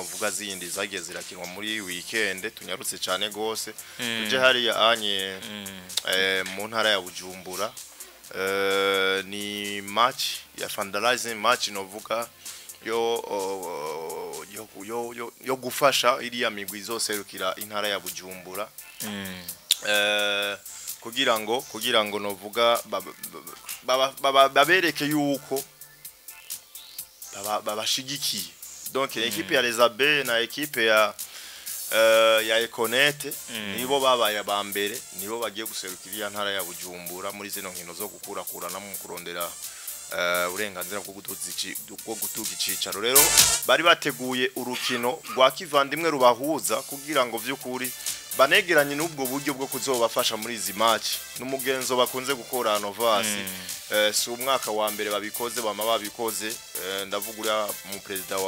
uvuga zindi zagiye zirakinwa muri weekend tunyarutse cyane gose tuje hariya anye mu ntara ya Bujumbura ni match ya fundraising match novuga yo gufasha iriya migwi zose rukira intara ya Bujumbura kugira ngo novuga babereke yuko babashigikiye donc l'équipe ya Rezabe na équipe ya Econete nibo babaye abambere nibo bagiye guserukira ntara ya Bujumbura muri zino nkino zo gukurakurana mu kurondera uburenganzira bwo gutuga icicaro rero bari bateguye urukino rwa kivandimwe rubahuza kugira ngo vy'ukuri banegeranye n'ubwo buryo bwo kuzobafasha muri izi match n'umugenzo bakunze gukora Novasi si umwaka wa mbere babikoze bama babikoze ndavugura mu president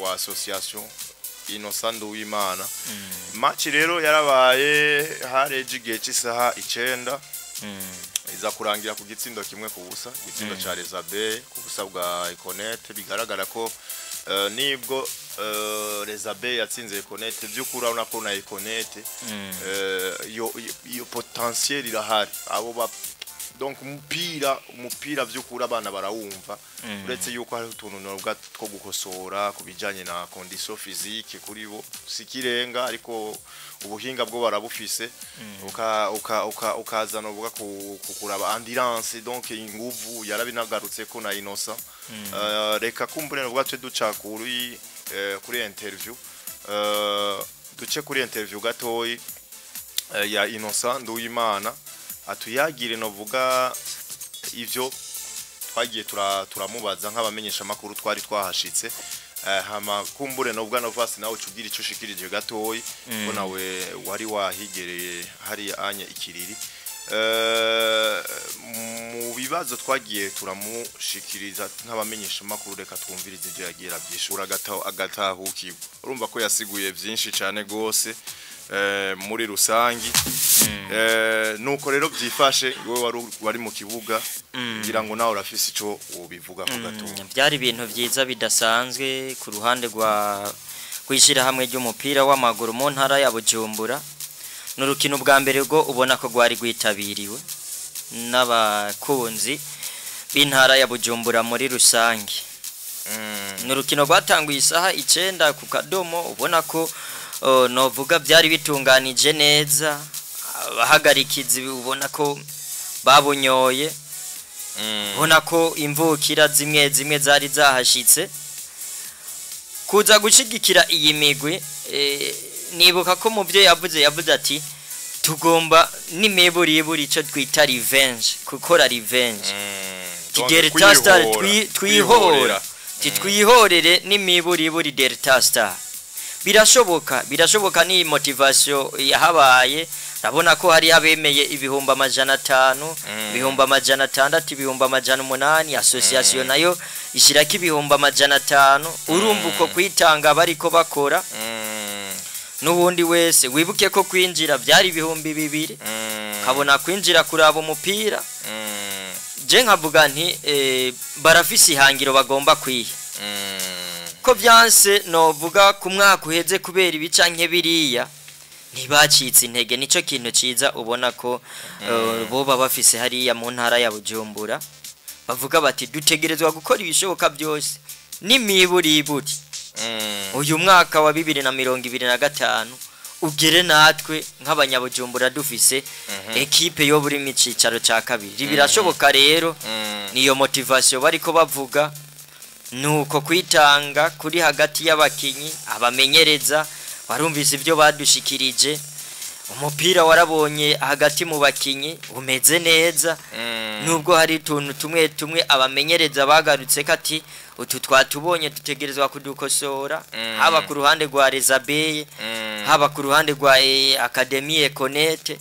wa association Innocent Uwimana match rero yarabaye hareje igihe cy'isaha 9 iza kurangira ku gitsindo kimwe ku busa gitsindo ca Rezabe ku busa bwa Econete bigaragara ko nibwo Rezabe yatsinze Econete by'ukuri urabona ko na Econete yo potentiel irahari abo donc umupira by'ukuri abana barawumva uretse yuko hari utuntu nobwa two gukosora kubijanye na condition physique kuri bo sikirenga ariko ubuhinga bwo barabufise ukazana uvuga kuraba endurance donc inguvu yarabinagarutse ko na Innocent reka kumbure nubwo twe duca kuri interview duce kuri interview gatoyi ya Innocent Uwimana atuyagire novuga ivyo twagiye turamubaza nk'abamenyesha makuru twari twahashitse hama kumbure nobwa Novasi nawe cugira ico shikirije gatoyi ko nawe wari wahigereye hari anye ikiriri mu bibazo twagiye turamushikiriza nk'abamenyesha makuru reka twumvirize ivyo yagira byishura agatahukirwa urumva ko yasiguye byinshi cyane gose muri rusangi nuko rero byifashe wowe wari mu kibuga kugira ngo nawe urafise ico ubivuga ko gato byari ibintu byiza bidasanzwe ku ruhande kwishira hamwe ry'umupira w'amaguru mu ntara ya Bujumbura n'urukino bwa mbere rwo ubona ko gwari gwitabiriwe n'abakunzi b'intara ya Bujumbura muri rusangi n'urukino rwatanguye isaha 9 ku kadomo ubona ko novuga byari bitunganije neza abahagarikizi ubona ko babunyoye ubona ko imvukira zimwe zari zahashitse kuza gushigikira iyi migwi nibuka ko muvyo yavuze ati tugomba nimeburi ico twita revenge gukora revenge Delta Star twihora twihorere nimeburi Delta Star birashoboka ni motivation yahabaye rabona ko hari abemeye ibihumba 500 ibihumba 600 ibihumba 800 association nayo ishiraki ibihumba 500 urumva uko kwitanga bariko bakora nubundi wese wibuke ko kwinjira byari ibihumbi 2 kabona kwinjira kuraba umupira je nkavuga nti barafisi ihangiro bagomba kwiha ko byanse novuga ku mwaka uheze kubera ibicanke biriya ntibacitse intege nico kintu ciza ubona ko boba bafise hariya mu ntara ya Bujumbura bavuga bati dutegerezwa gukora ibishoboka byose nimiburi uyu mwaka wa 2025 ugere natwe nk'abanyabujumbura dufise equipe yo buri micicaro ca kabiri birashoboka rero niyo motivation bariko bavuga nuko kwitanga kuri hagati y'abakinyi abamenyereza barumvise ibyo badushikirije umupira warabonye hagati mu bakinyi umeze neza nubwo hari tuntu tumwe abamenyereza bagarutse kati utu twatubonye dutegerezwa kudukosora haba ku ruhande rwa Rezabe haba ku ruhande rwa Academy Econete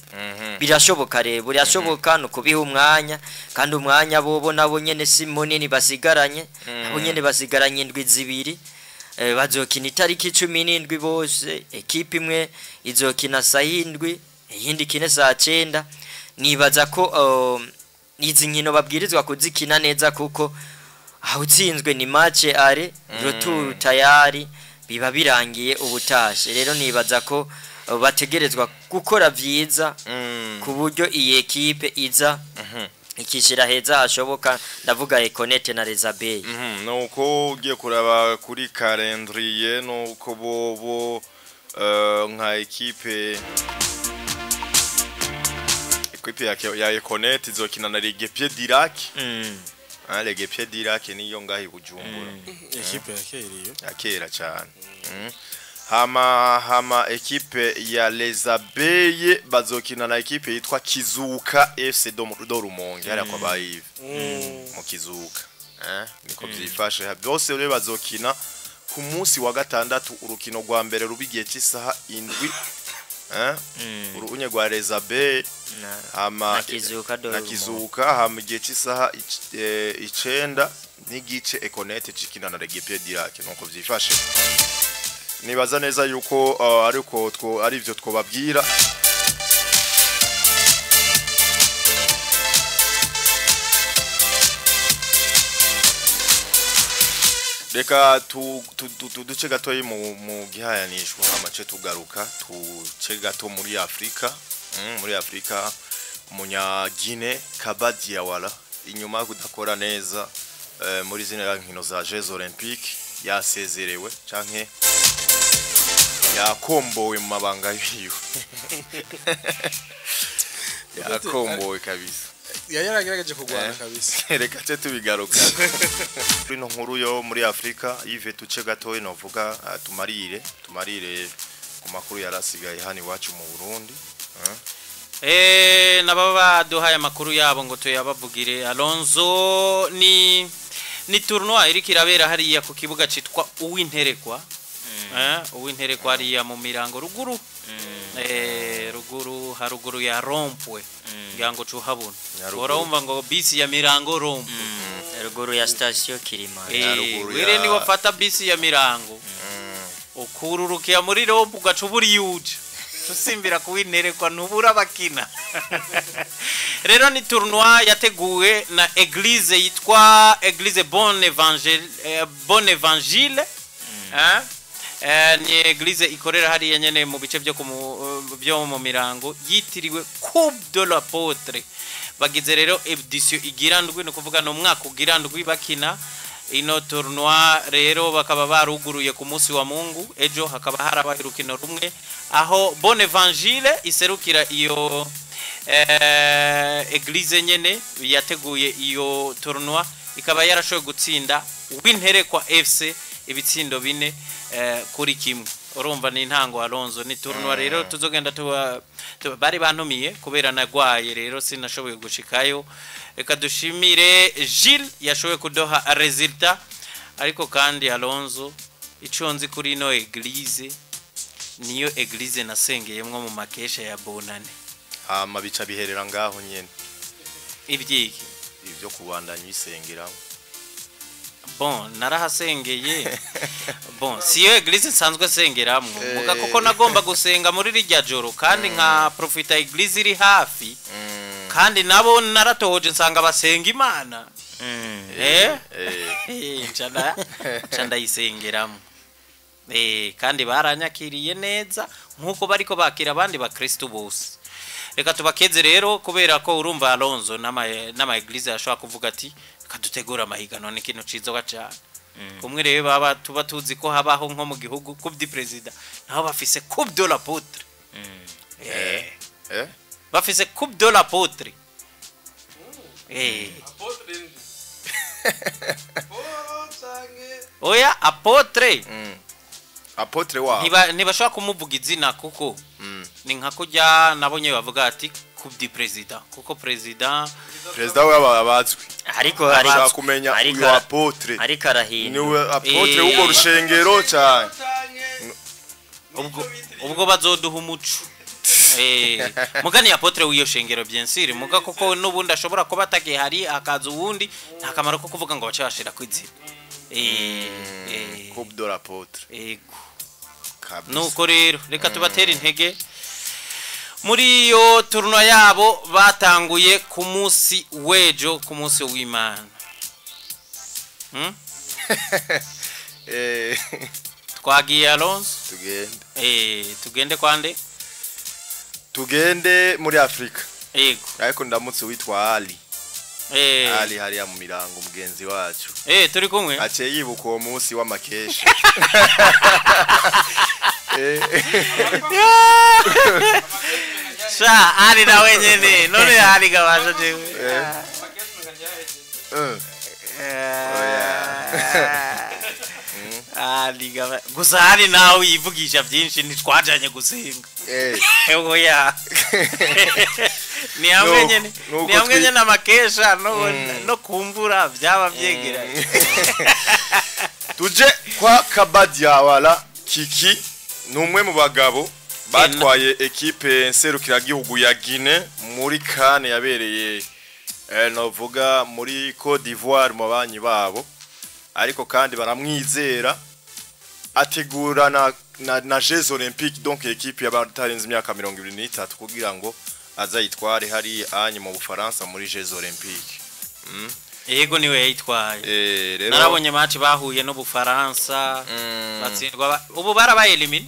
birashoboka rero birashoboka no kubiha umwanya kandi umwanya bobo nabo nyene si munini basigaranye abo nyene basigaranye indwi zibiri bazokina itariki 17 bose ekipe imwe izokina sahindwi yindi kine saa 9 nibaza ko izi nkino babwirizwa kuzikina neza kuko utsinzwe ni match are retour tayari biba birangiye ubutashe rero nibaza ko bategerezwa gukora vyiza ku buryo iyi ekipe iza ikishira heza hashoboka ndavuga Econete na Rezabey nuko ugiye kuraba kuri calendrier nuko bobo nka ekipe ya Econete izokina na Ligue Pied d'Irak Ligue Pied d'Irak niyo ngahi Bujumbura ekipe yakera cyane hama ekipe ya Rezabey bazokina na ekipe yitwa Kizuka FC do Rumonge hariya kwa bayive mu Kizuka niko byifashe byose rero bazokina ku munsi wa gatandatu urukino rwa mbere rubigiye cy'isaha 7 urunye rwa Rezabey hama na Kizuka hama igihe cy'isaha 9 n'igice Econete cikina na Ligue Pied d'Irak nuko byifashe nibaza neza yuko ariko ari byo twobabwira reka duce gatoyi mu gihayanishwa amace tugaruka tuce gato muri Afrika umunyagine Kabadiawala inyuma kudakora neza muri zine nkino za Jeux Olympiques yasezerewe canke yakombowe mu mabanga yiwe yakombowe kabisa yaragerageje kugwana kabisa reka cyo tubigaruka bino nkuru yo muri Afrika yive tuce gato inovuga tumarire ku makuru yarasigaye hani wacu mu Burundi nababa duhaye amakuru yabo ngo tuyabavugire Alonso ni tournoi iriko irabera hariya ku kibuga citwa uwinterekwa uwinterekwa hariya mu mirango ruguru haruguru ya rompwe ngango cuhabona urumva ngo bisi ya mirango rompwe ruguru ya station Kirima wire ni wafata bisi ya mirango ukururukiya muri rompwe ugacuburi yuje tusimbira kuwinterekwa ntubura bakina rero ni tournoi yateguwe na eglise yitwa Eglise Bon Evangile ni eglise ikorera hariya nyene mu bice byo mu mirango yitiriwe Coupe de l'Apôtre bagize rero edition igirandwi no kuvuga no mwaka ugirandwi bakina ino tournoi rero bakaba baruguruye ku munsi wa Mungu ejo hakaba harabaye urukino rumwe aho Bon Evangile iserukira iyo eglise nyene yateguye iyo tournoi ikaba yarashoboye gutsinda Winterekwa FC ibitsindo 4 kuri kimwe urumva ni intango Alonso ni tournoi rero tuzogenda bari bantumiye kubera nagwaye rero sinashoboye gushikayo reka dushimire Gilles yashoboye kudoha resultat ariko kandi Alonso iconzi kuri ino eglise niyo eglise nasengeyemwe mu makesha ya bonane bica biherera ngaho nyene ibyiki ibyo kubandanya isengera bon narahasengeye bon siyo eglise nsanzwe sengeramwe muga kuko nagomba gusenga muri rijya joro kandi nka profita eglise iri hafi kandi nabo naratohoje nsanga basenga Imana canda isengeramwe kandi baranyakiriye neza nkuko bariko bakira abandi ba Kristo bose reka tubakeze rero kubera ko urumva Alonso nama eglise yashobora kuvuga ati kadutegura amahigano ni kintu cizo gacana kumwe rero baba tuba tuzi ko habaho nko mu gihugu coupe du president naho bafise coupe de l'apôtre bafise coupe de l'apôtre oya apôtre apôtre wa ntibashobora kumuvuga izina kuko ni nka kujya nabonye bavuga ati coupe du president kuko president we abazwi ariko kumenya uyu apôtre ariko arahina niwe apôtre ugo rushengero cyane ubwo bazoduha umuco mugani apôtre w'iyo shengero bien sûr muga kuko nubundi ashobora kuba atagiye hari akaza ubundi nta kamaro ko kuvuga ngo bace bashira kwizina coupe de l'apôtre nuko rero reka tubatera intege muri yo tournoi yabo batanguye ku munsi wejo ku munsi w'Imana twagiye Alonso tugende kwande tugende muri Afrika yego ariko ndamutse witwa Ali Ali hariya mu mirango mugenzi wacu turi kumwe aciye yibuka uwo munsi w'amakesha sha Ali nawe nyene none Ali gabasha jewe Ali gaba gusa Ali nawe yivugisha byinshi ntitwajanye gusenga oya ni hamwe nyene amakesha no kumvura byaba byegeranye tuje kwa Kabadiawala Kiki numwe mu bagabo batwaye equipe nserukira gihugu ya Guinea muri CAN yabereye novuga muri Côte d'Ivoire mu banyi babo ariko kandi baramwizera ategura na Jeux Olympiques donc equipe y'abatarenze imyaka 23 kugira ngo azayitware hari anye mu Bufaransa muri Jeux Olympiques yego niwe yitwaye narabonye match bahuye no Bufaransa batsindwa ubu barabaye elimine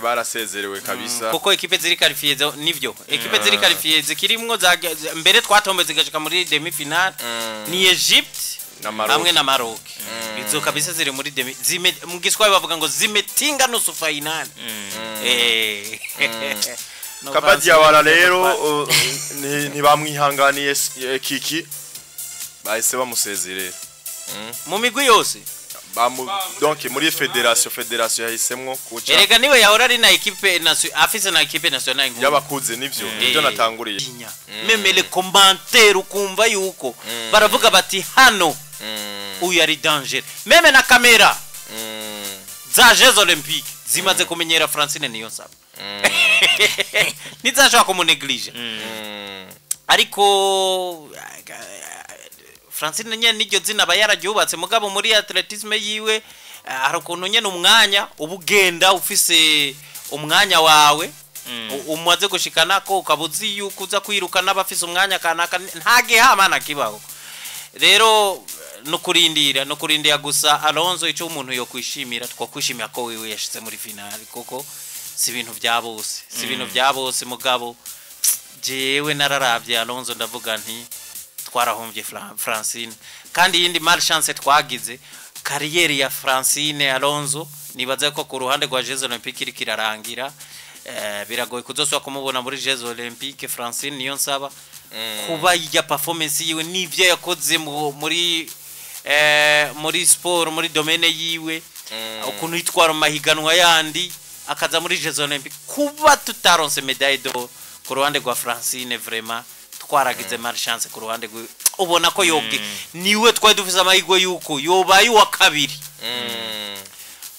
barasezerewe kabisa kuko equipe ziri qualifiée nivyo equipe ziri qualifiée zikirimwo mbere twatombe zigashika muri demi finale ni Egypte hamwe na Maroc izo kabisa ziri muri demi mu giswaye bavuga ngo zimetinga no su finale Kabadiawala rero ntibamwihanganiye Kiki bahise bamusezerera mu migwi yose donc muri federation yahisemwo kuca erega niwe yahora ari na equipe afise na equipe nationale yabakuze nivyo nibyo natanguriye meme les commentaires ukumva yuko baravuga bati hano uyu ari danger meme na kamera za Jeux Olympiques zimaze kumenyera Francine niyo saba nizashaka kumuneglige ariko Francine nyene niryo zina bayaragyubatse mugabo muri atletisme yiwe harakuntu nyene umwanya ubugenda ufise umwanya wawe umaze gushikana ko ukabuzi yuko uza kwiruka n'abafise umwanya kanaka ntage hamana kibaho rero no kurindira gusa Alonso ico umuntu yo kwishimira twakwishimira ko wewe yashize muri finale koko si ibintu byabose mugabo jewe nararavye Alonso ndavuga nti twarahombye Francine kandi yindi malchance twagize kariyeri ya Francine Alonso nibaza ko ku ruhande rwa Jeux Olympiques iri kirarangira biragoye kuzoswa kumubona muri Jeux Olympiques Francine niyo nsaba kuba ya performance yiwe nivyo yakoze muri sport muri domaine yiwe ukuntu yitwara mahiganwa yandi akaza muri Jeux Olympiques kuba tutaronse médaille d'or ku ruhande rwa Francine vraiment twaragize malchance ku ruhande ubona ko yobwe niwe twari dufise amahirwe yuko yobaye wa kabiri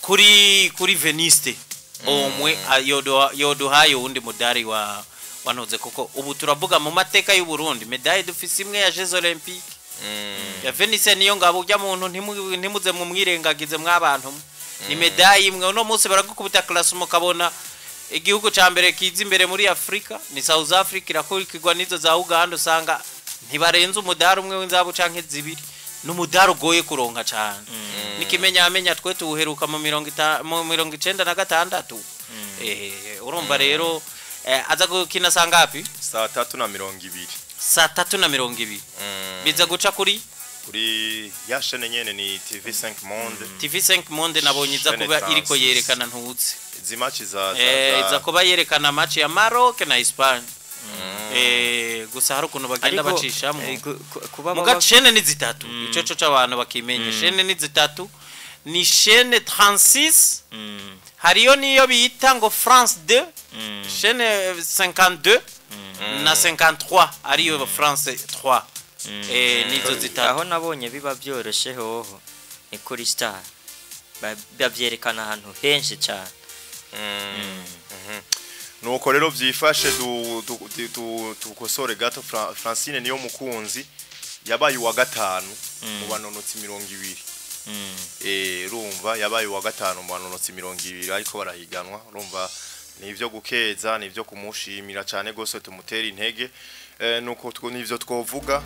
kuri Veniste omwe yoduhaye undi mudari wanoze kuko ubu turavuga mu mateka y'u Burundi medaille dufise imwe ya Jeux Olympiques ya Veniste niyo ngabo ujya muntu ntimuze mu mwirengagize mwabantu ni medaille imwe no munsi baragukubita classement kabona igihugu ca mbere kiza imbere muri Afrika ni South Africa irakurikirwa nizo za Uganda usanga ntibarenza umudari umwe w'inzabu canke zibiri n'umudari ugoye kuronka cyane nikimenya twe tuheruka mu 96 urumva rero aza gukina sangapi saa 3:20 saa 3:20 biza guca kuri ya chaîne nyene ni TV5 Monde TV5 Monde nabonye iza kuba iriko yerekana ntutse izi match za iza kuba yerekana match ya Maroc na Espagne gusa hari ukuntu bagenda bacishamo muga chaîne ni zitatu ico c'abantu bakimenya chaîne ni zitatu ni chaîne 36 hariyo niyo bita ngo France 2 chaîne 52 na 53 ariyo France 3 nizo zitatu aho nabonye biba byoroshe hoho ni kuri Star babyerekana ahantu henshi cyane nuko rero byifashe tukosore gato Francine niyo mukunzi yabaye wa gatanu mu banonotsi 200 rumva yabaye wa gatanu mu banonotsi 200 ariko barahiganwa rumva nivyo gukeza nivyo kumushimira cyane gose tumutera intege nuko nivyo twovuga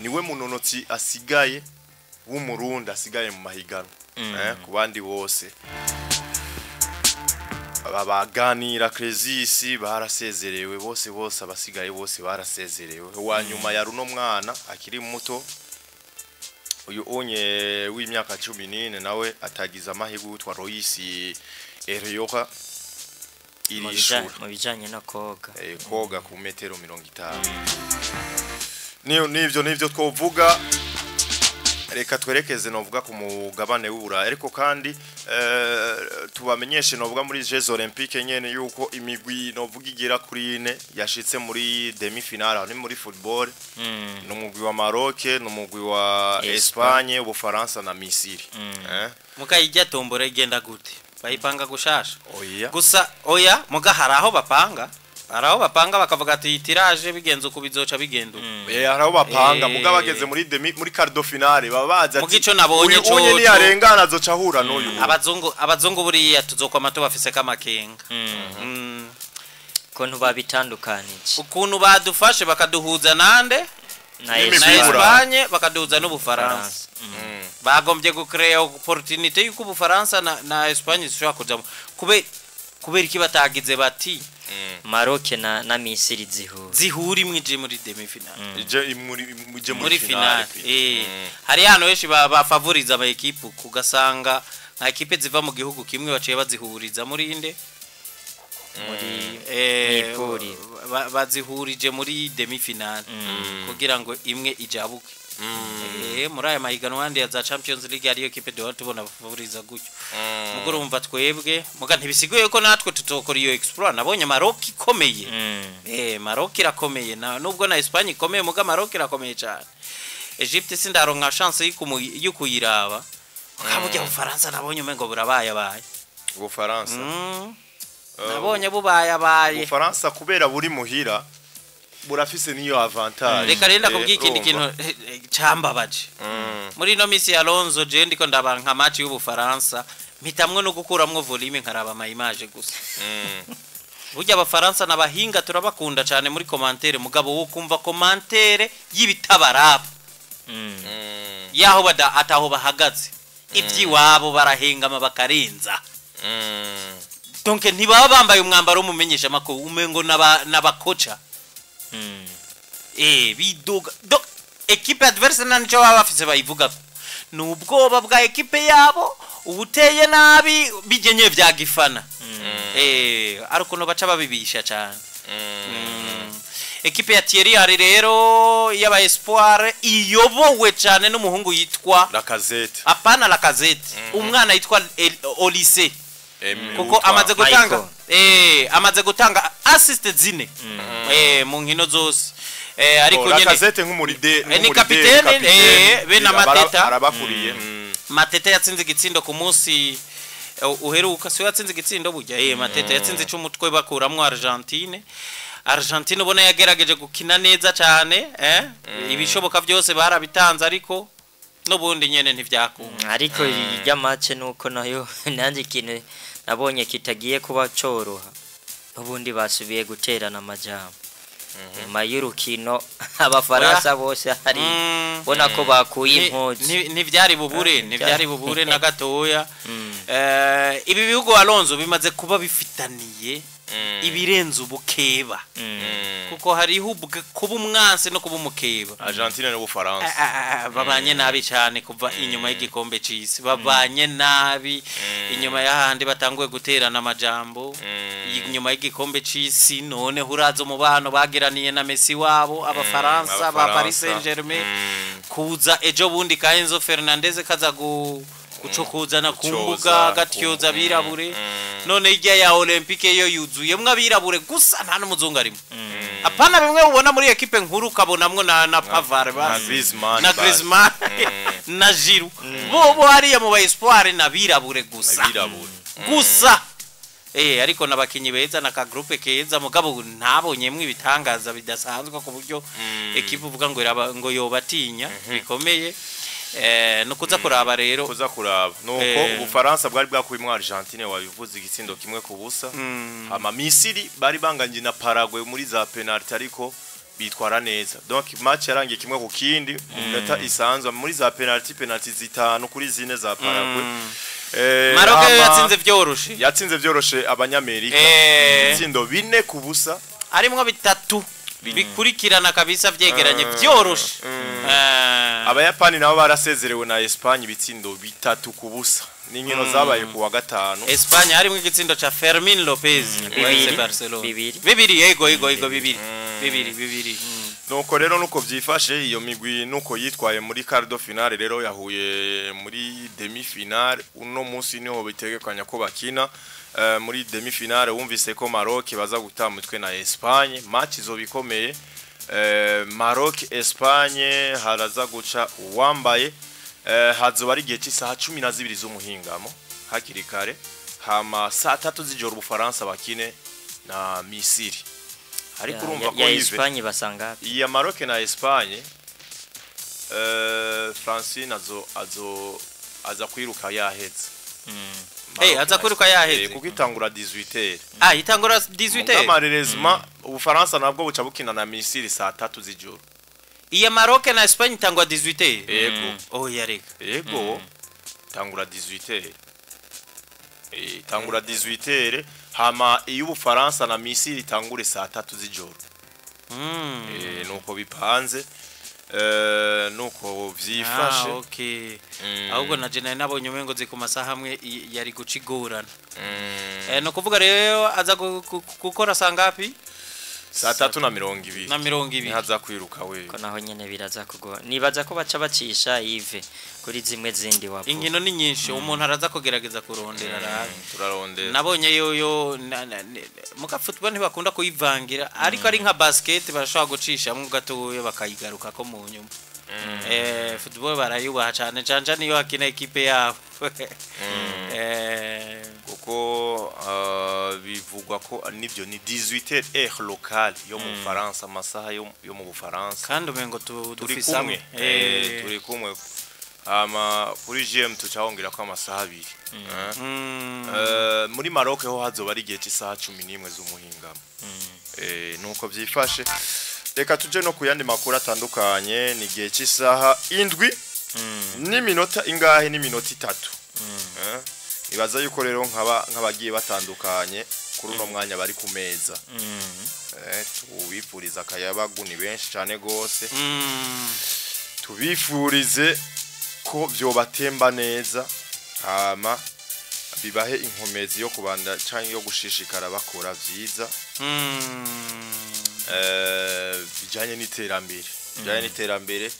niwe munonotsi asigaye w'umurundi asigaye mu mahiganwa ku bandi bose baganira Krezisi barasezerewe bose abasigaye bose barasezerewe wa nyuma ya runo mwana akiri muto uyu onye w'imyaka 14 nawe atagiza amahirwe utwa Royisi Eryoka irishura mu bijanye no koga koga ku metero 50 nivyo twovuga reka twerekeze novuga ku mugabane w'ubura ariko kandi tubamenyeshe novuga muri Jeux Olympiques nyene yuko imigwi novuga igira kuri ine yashitse muri demi finale muri football no mugwi wa Maroc no mugwi wa Espagne ubufaransa na Misiri mukayijya tombora igenda gute bayipanga gushasha oya gusa oya muga haraho bapanga bakavuga ati tirage bigenze uko bizoca bigenda haraho bapanga muga bageze muri demi muri quart de finale babaza ati mugico nabonye cyo uyu ni arengana azoca hura n'uyu abazungu buriya tuzokoma tubafise kamakenga kontu babitandukanije ukuntu badufashe bakaduhuza nande na Espagne bakaduhuza n'ubufaransa bagombye gucreate opportunité yuko ubufaransa na Espagne zishobora kujamo kubera iki batagize bati Maroc na Misiri zihuri mwije muri demi finale muri finale hari hano yeshi bafavoriza aba equipe kugasanga nka equipe ziva mu gihugu kimwe baciye bazihuriza muri inde muri bazihurije muri demi finale kugira ngo imwe ijabuke muri aya mahiganwa handi ya za Champions League ariyo equipe de tubona bafavoriza gutyo mugoro umva twebwe muga ntibisigoye ko natwe tutokora iyo explore nabonye Maroc ikomeye Maroc irakomeye nubwo na Espagne ikomeye muga Maroc irakomeye cyane Egypte sindaronka chance y'ukuyiraba kabujya mu Faransa nabonye umengo burabaye ubufaransa nabonye bubaye ubufaransa kubera buri muhira burafise niyo avantage reka renda kubwira ikindi kintu cambabaje muri no misi ya Alonso je ndiko ndabanka match y'ubufaransa mpitamwe no gukuramwo volume nkaraba ama image gusa burya abafaransa nabahinga turabakunda cyane muri commentaire mugabo wo kumva commentaire y'ibitabaraba yaho ataho bahagaze ibyiwabo barahengama bakarenza donc ntibaba bambaye umwambaro umumenyesha makuru umengo nabakocha biduga equipe adverse nanco bafise bayivuga nubwoba bwa equipe yabo ubuteye nabi bigenye bya gifana ariko no baca babibisha cyane equipe ya Thierry hari rero yaba Espoir iyobowe cyane n'umuhungu yitwa Lacazette apana Lacazette umwana yitwa Olise kuko amaze gutanga assist zine mu nkino zose ariko nyene Lacazette nk'umuride ni kapitene be na Mateta arabakuriye Mateta yatsinze igitsindo ku munsi uheruka so yatsinze igitsindo burya Mateta yatsinze icumutwe bakuramwo Argentine ubona yagerageje gukina neza cyane ibishoboka byose barabitanze ariko nubundi nyene ntivyakunda ariko irya match nuko nayo nanjye kintu nabonye kitagiye kuba coroha nubundi basubiye guterana amajambo mayurukino abafaransa bose hari bona ko bakuye impuzu ntivyari bubure na gatoya ibi bihugu Alonso bimaze kuba bifitaniye ibirenze ubukeba kuko hariho kuba umwanse no kuba umukeba Argentine n'ubufaransa babanye nabi cyane kuva inyuma y'igikombe cy'isi babanye nabi inyuma y'ahandi batanguye guterana amajambo inyuma y'igikombe cy'isi none huraza umubano bagiraniye na Messi wabo abafaransa ba Paris Saint-Germain kuza ejo bundi ka Enzo Fernandez kaza kucokuzana kumbuga gatyoza birabure none ijya ya Olympique yo yuzuye mwabirabure gusa nta n'umuzungu arimo apana bimwe ubona muri equipe nkuru kabonamwo na Pavard na Griezmann na Giroud bo hariya mu ba Espoir na birabure gusa ariko nabakinyi beza na ka groupe keza mugabo ntabonyemwe ibitangaza bidasanzwe ku buryo equipe uvuga ngo yobatinya bikomeye nukuza kuraba rero kuza kuraba nuko ubufaransa bwari bwakuyimwe Argentine wabivuze igitsindo kimwe ku busa ama Misiri bari banganje na Paraguay muri za penalty ariko bitwara neza donc match yarangiye kimwe ku kindi mu minota isanzwe muri za penalty zitanu kuri zine za Paraguay Maroc yatsinze vyoroshe abanyamerika itsindo 4 ku busa arimwo bitatu bikurikirana kabisa vyegeranye vyoroshe abayapani nabo barasezerewe na Espagne bitsindo 3 ku busa n'inkino zabaye ku wa gatanu Espagne harimwo igitsindo ca Fermin Lopez wa Barcelona bibiri yego bibiri nuko rero nuko vyifashe iyo migwi nuko yitwaye muri quart de finale rero yahuye muri demi finale uno munsi niho bitegekanya ko bakina muri demi finale wumvise ko Maroc baza gutamutwe na Espagne match izobikomeye Maroc Espagne haraza guca uwambaye hazoba ari gihe cy'isaha 12 z'umuhingamo hakiri kare hama saa 3 z'ijoro Ubufaransa bakine na Misiri ariko urumva ko Espagne basanga iya Maroc na Espagne Francine aza kwiruka yaheze aza kwiruka yaheze kuko itangura 18h itangura 18h amarerezma Ubufaransa nabwo buca bukina na Misiri saa 3 z'ijoro iya Maroc na Espagne itangura 18h yego yego itangura 18h itangura 18h hama iyo Ubufaransa na Misiri itangure saa 3 z'ijoro nuko bipanze nuko vyifashe okay ahubwo na jena nabonye umengo ziko masaha hamwe yari gucigurana no kuvuga rero aza gukora sangapi saa 3:20 na 20 haza kwiruka we ko naho nyene biraza kugwa nibaza ko baca bacisha Yves kuri zimwe zindi wapo inkino ni nyinshi umuntu araza kugerageza kurondera turarondera nabonye yoyo muka football ntibakunda kuyivangira ariko ari nka basket barashobora gucisha mu gatoye bakayigaruka ko mu nyuma football barayubaha cyane canja niyo hakina equipe yabo kuko bivugwa ko nibyo ni 18h heure locale yo mu Faransa amasaha yo mu Bufaransa kandi umengo dufisame turi kumwe ama kuri GM tucahongira ko amasaha 2 muri Maroc ho hazoba ari gihe cy'isaha 11 z'umuhingamo nuko byifashe reka tuje no kuyandi makuru atandukanye ni gihe cy'isaha 7 n'iminota ingahe n'iminota 3 ibaza yuko rero nk'abagiye batandukanye kuri uno mwanya bari ku meza tubifuriza akayabagu ni benshi cyane gose tubifurize ko byobatemba neza hama bibahe inkomezi yo kubanda cyangwa yo gushishikara bakora vyiza bijanye n'iterambere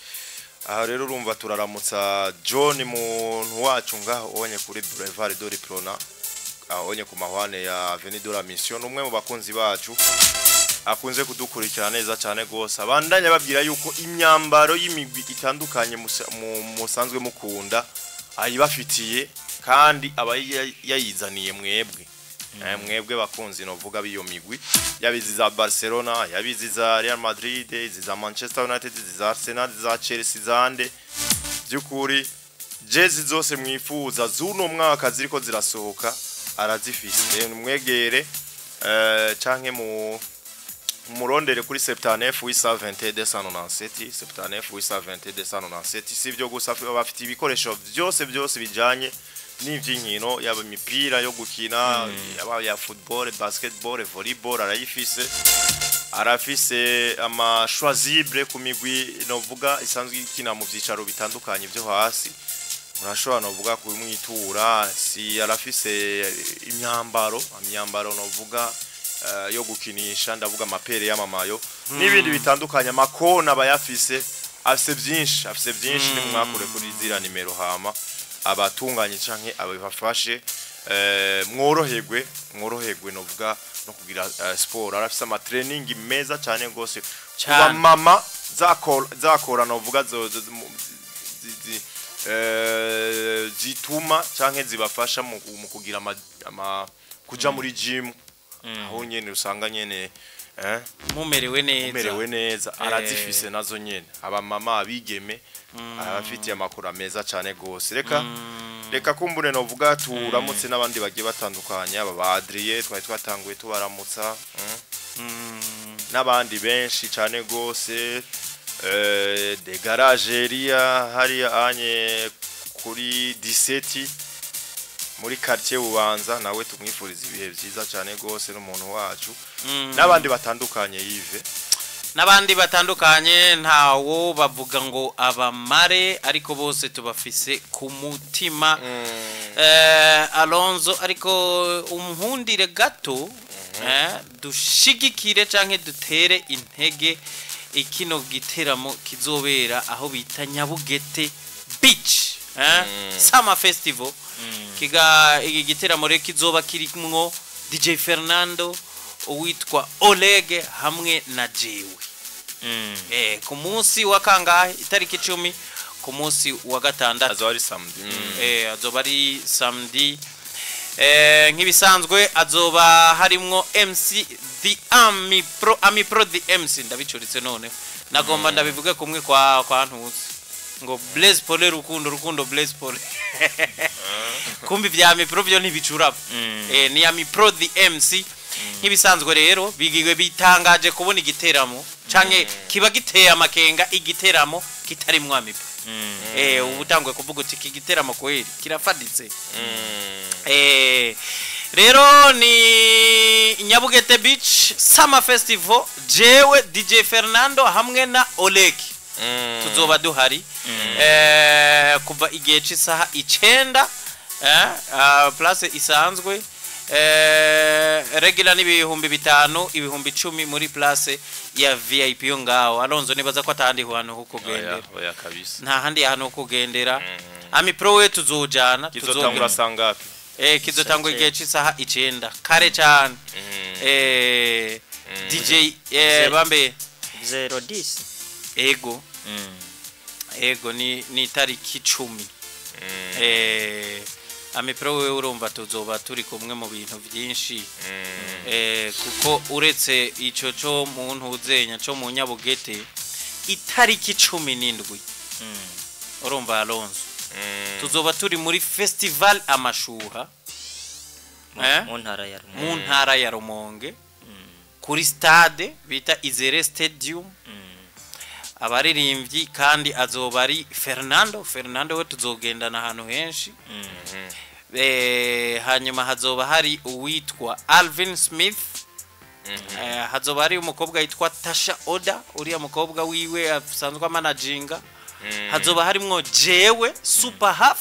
aha rero urumva turaramutsa John muntu wacu ngaho onye kuri Boulevard de Riplona onye ku mahwane ya Avenue de la Mission umwe mu bakunzi bacu akunze kudukurikira neza cyane gose abandanya babwira yuko imyambaro y'imigwi itandukanye musanzwe mukunda ayibafitiye kandi abayayizaniye mwebwe bakunzi novuga biyo migwi yabizi za Barcelona yabizi za Real Madrid iza Manchester United iza Arsenal iza Chelsea zande byukuri jezi zose mwifuza zuno mwaka ziriko zirasohoka arazifise mwegere canke murondere kuri 79 sivyo gusa bafite ibikoresho byose bijanye n'ivy'inkino yaba imipira yo gukina yaba ya football basketball volleyball arafise ama choisible ku migwi novuga isanzwe ikina mu vyicaro bitandukanye byo hasi murashobora novuga ku mwitura si arafise imyambaro novuga yo gukinisha ndavuga amapere y'amamayo n'ibindi bitandukanye amakona bayafise afise byinshi ni mwakure kuri zira nimero hama abatunganye canke abafashe mworoherwe novuga no kugira sport arafise ama training meza cyane gose kuba mama zakora novuga zituma canke zibafasha mu kugira kuja muri gym aho nyene usanga nyene mumerewe neza arazifise nazo nyene aba mama abigeme abafitiye amakuru meza cyane gose reka kumbure novuga turamutse n'abandi bagiye batandukanye aba Adrien twari twatanguye tubaramutsa n'abandi benshi cyane gose de garageria hari anye kuri 17 muri quartier Bubanza nawe tumwifuriza ibihe byiza cyane gose n'umuntu wacu n'abandi batandukanye yive n'abandi batandukanye ntawo bavuga ngo abamare ariko bose tubafise ku mutima Alonzo ariko umuhundire gato dushigikire canke dutere intege ikino giteramo kizobera aho bita Nyabugete Beach Summer Festival kiga igiteramo rero kizoba kirimwo DJ Fernando uwitwa Oleg hamwe na jewe ku munsi wa kangahe itariki 10 ku munsi wa gatandatu azobari samedi azobari samedi nk'ibisanzwe azoba harimwo MC the Ami Pro the MC ndabicuritse none nagomba ndabivuge kumwe kwa ntutse ngo Blaze Pole rukundo Blaze Pole kumbi vya Ami Pro byo ntibicuraba ni Ami Pro the MC nk'ibisanzwe rero bigigwe bitangaje kubona igiteramo canke kiba giteye amakenga igiteramo kitari mwami ubutangwe kuvuga uti igiteramo kweri kirafaditse rero ni Nyabugete Beach Summer Festival jewe DJ Fernando hamwe na Oleg tuzoba duhari kuva igihe cy'isaha 9 place isanzwe regular ni 5,000 ibihumbi 10 muri place ya VIP yo ngaho Alonzo nibaza ko atandi hano huko gendera oya kabisa nta handi hano huko gendera Ami Pro we tuzojana kizotangura sangapi kizotangura igihe cy'isaha 9 kare cyane DJ bambe 010 ego ni tariki 10 Ami Pro we urumva tuzoba turi kumwe mu bintu byinshi kuko uretse ico cyo muntu uzenya cyo mu Nyabugete itariki 17 urumva Alonzo tuzoba turi muri festival amashuha mu ntara ya Rumonge kuri stade bita Izere Stadium abaririmbyi kandi azoba ari Fernando we tuzogendana ahantu henshi hanyuma hazoba hari uwitwa Alvin Smith hazoba hari umukobwa yitwa Tasha Oda uriya mukobwa wiwe asanzwe managinga hazoba harimwo jewe super half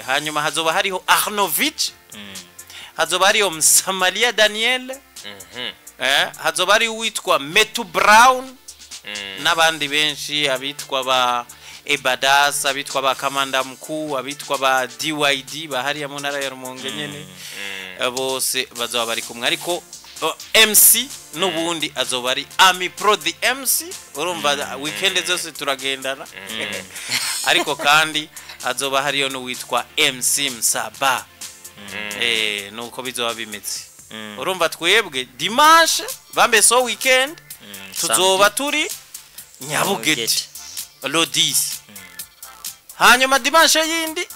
hanyuma hazoba hariho Arnovich hazoba hariho Msamaria Daniel hazoba hari uwitwa Metu Brown n'abandi benshi abitwa ba Ebadas abitwa ba Kamanda Mkuu abitwa ba DYD bahari ya munara ya Rumonge nyene bose bazoba bari kumwe ariko MC n'ubundi azoba ari Ami Pro the MC urumva weekend zose turagendana ariko kandi azoba hariyo n'uwitwa MC Msaba nuko bizoba bimeze urumva twebwe dimanche bambe so weekend tuzoba turi Nyabugete Lodis hanyuma dimanche yindi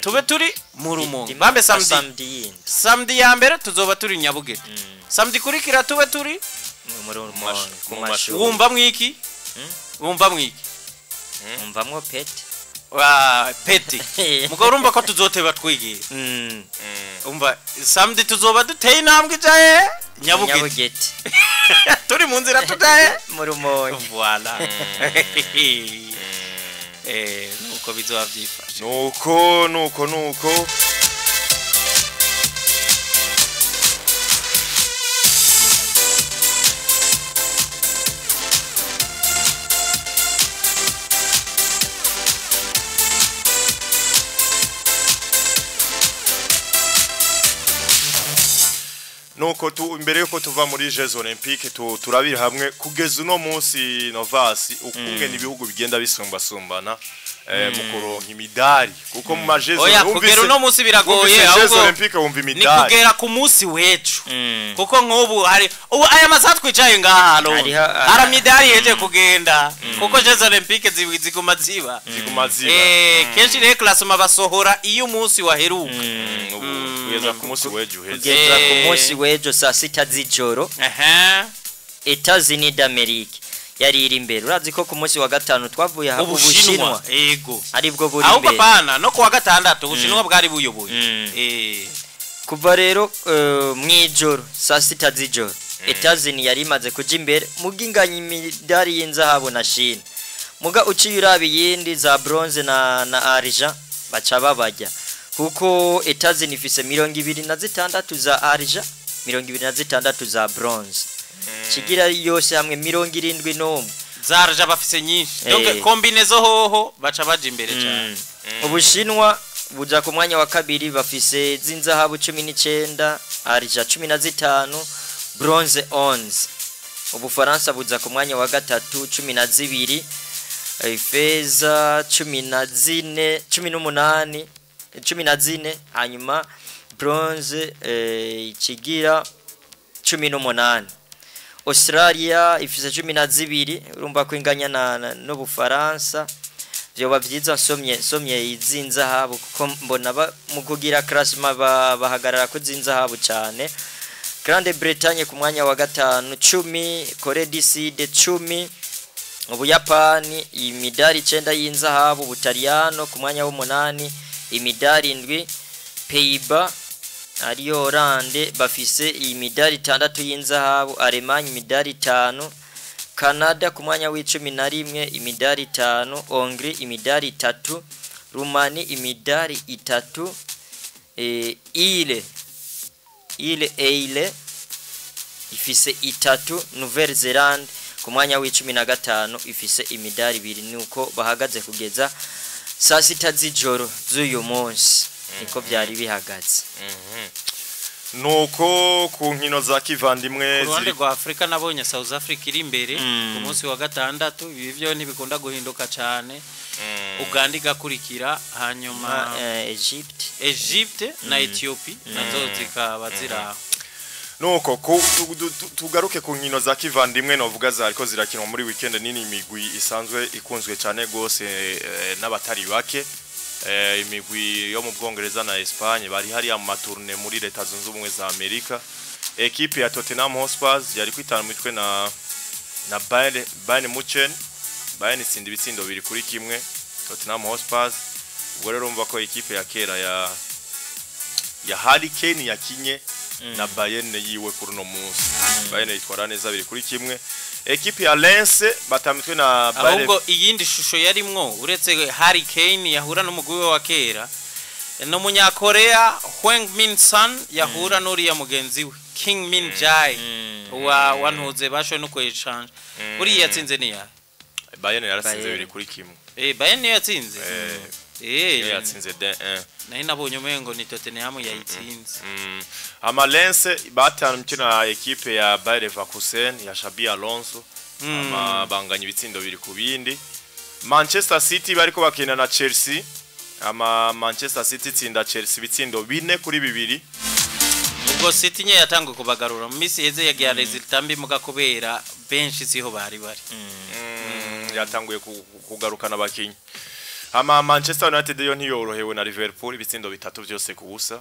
tube turi mu Rumonge bambe samedi ya mbere tuzoba turi Nyabugete samedi kurikira tube turi mu wumva mwiki umvamwo pete pete muko urumva ko tuzoteba twigiye umva samedi tuzoba duteye intambwe jaye Nyabugete turi mu nzira tudaye mu Rumonge voilà nuko bizoba byifashe nuko nuko imbere yuko tuva muri Jeux Olympiques turabira hamwe kugeza uno munsi Novasi ukunge nibihugu bigenda bisumbasumbana mu kuronka imidari kuko mu Jeux kugera uno munsi biragoye Jeux Olympiques wumva imidari ni kugera ku munsi wecu kuko nk'ubu hari ubu aya masaha twicaye ngaha hari imidari yeje kugenda kuko Jeux Olympiques ziguma ziba kenshi rero classement basohora iyo umunsi waheruka kugeza ku munsi w'ejo uheze kugeza ku munsi w'ejo saa sita z'ijoro Etats-Unis d'Amérique yari iri imbere urazi ko ku munsi wa gatanu twavuye aha Ubushinwa yego aribwo buri ahubwo imbere pana no kuwa gatandatu Ubushinwa bwari buyoboye kuva rero mwijoro saa sita z'ijoro Etats-Unis yari imaze kuja imbere muginganya imidari y'inzahabu na Chine muga uciye urabi yindi za bronze na argent baca babajya kuko Etats-Unis ifise 26 za argent 26 za bronze kigira yose hamwe 71 zarja bafise nyinshi donc combinaison hoho baca baje imbere cyane Ubushinwa buja ku mwanya wa kabiri bafise zinzahabu 19 argent 15 bronze 11 Ubufaransa buza ku mwanya wa gatatu 12 ifeza 14 18 14 hanyuma bronze ikigira 18 Australia ifise 12 urumva ko inganya no Bufaransa byoba byiza somye izinzahabu kuko mbona mu kugira classement bahagarara ko zinzahabu cyane Grande Bretagne ku mwanya wa gatanu 10 Corée du Sud 10 Ubuyapani imidari 9 y'inzahabu Butaliyano ku mwanya w'8 imidari 7 Pays-Bas ariyo Hollande bafise imidari 6 y'inzahabu Allemagne imidari 5 Canada ku mwanya w'11 imidari 5 Hongrie imidari 3 Rumani imidari 3 Ile ifise 3 Nouvelle-Zélande ku mwanya w'15 ifise imidari 2 nuko bahagaze kugeza saa sita z'ijoro z'uyu munsi niko byari bihagaze nuko ku nkino za kivandimwe Rwanda rwa Afrika nabonye South Africa iri imbere ku munsi wa gatandatu ibi byo ntibikunda guhinduka cyane Uganda igakurikira hanyuma Egypte na Ethiopia nazo zikaba ziraho nuko tugaruke ku nkino za kivandimwe novuga zariko zirakinwa muri weekend nini imigwi isanzwe ikunzwe cyane gose n'abatari bake imigwi yo mu Bwongereza na Espagne bari hari ya matourne muri leta zunze ubumwe za Amerika equipe ya Tottenham Hotspur yari kwitana mitwe na Bayern Munchen Bayern itsinda ibitsindo biri kuri kimwe Tottenham Hotspur ubwo rero umva ko equipe ya kera ya Harry Kane yakinye na Bayern yiwe kuri no munsi Bayern itwara neza biri kuri kimwe equipe ya Lens batamitwe na Bayern ahubwo iyindi shusho yarimwo uretse Harry Kane yahura n'umugwi wa kera no munyakorea Hwang Min Son yahura n'uriya mugenzi we King Min Jae wantuze basho no kwechange uri yatsinze ni ya Bayern yaratsinze biri kuri kimwe Bayern yatsinze yatsinze 1 nahi nabonye umengo ni Tottenham yayitsinze ama Lens batanumye na equipe ya Bayer Leverkusen ya Xabi Alonso ama banganya ibitsindo biri ku bindi Manchester City bariko bakina na Chelsea ama Manchester City tsinda Chelsea ibitsindo 4-2 ubwo City nye yatangwe kubagarura mu misi yeze yagiye resultat mbi muga kubera benshi siho bari yatanguye kugarukana abakinyi ama Manchester United yo ntiyorohewe na Liverpool ibitsindo 3 byose ku busa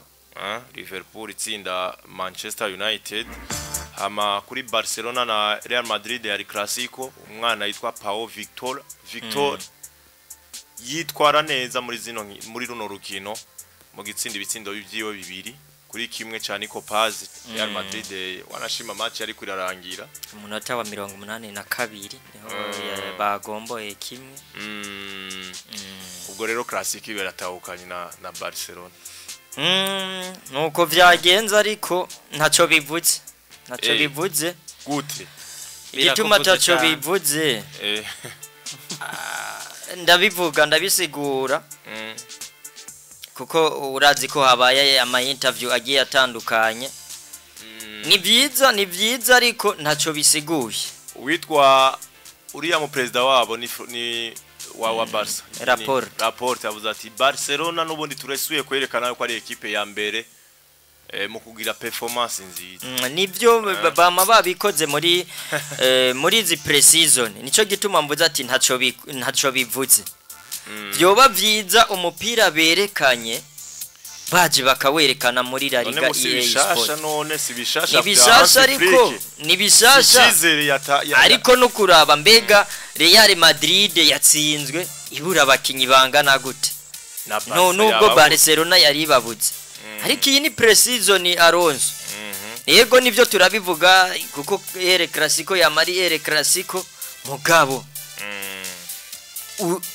Liverpool itsinda Manchester United ama kuri Barcelona na Real Madrid yari classico umwana yitwa Pau Victor yitwara neza muri runo rukino mu gitsinda ibitsindo byiwe bibiri kuri kimwe cyane ko Paz Real Madrid wanashima match yari kurarangira umunota wa 82 niho bagomboye kimwe ubwo rero classique beratahukanye na Barcelona nuko vyagenza ariko ntaco bivuze gute igituma taco bivuze ndabivuga ndabisigura kuko urazi ko habaye ama interview agiye atandukanye ni byiza ariko ntaco bisiguye witwa uriya mu president wabo ni wa Barca rapport yavuze ati Barcelona nubundi turesuye kwerekana ko ari equipe ya mbere mu kugira performance nziza nivyo bama babikoze muri izi pre-season nico gituma mvuze ati ntaco bivuze byoba byiza umupira berekanye baje bakawerekana muri La Liga bishasha none si bishasha nibishasha ariko nibishasha ariko no kuraba mbega Real Madrid yatsinzwe ibura abakinyi bangana gute no nubwo Barcelona yari babuze ariko iyi ni pre-season Alonso yego nivyo turabivuga kuko El Clasico yamari El Clasico mugabo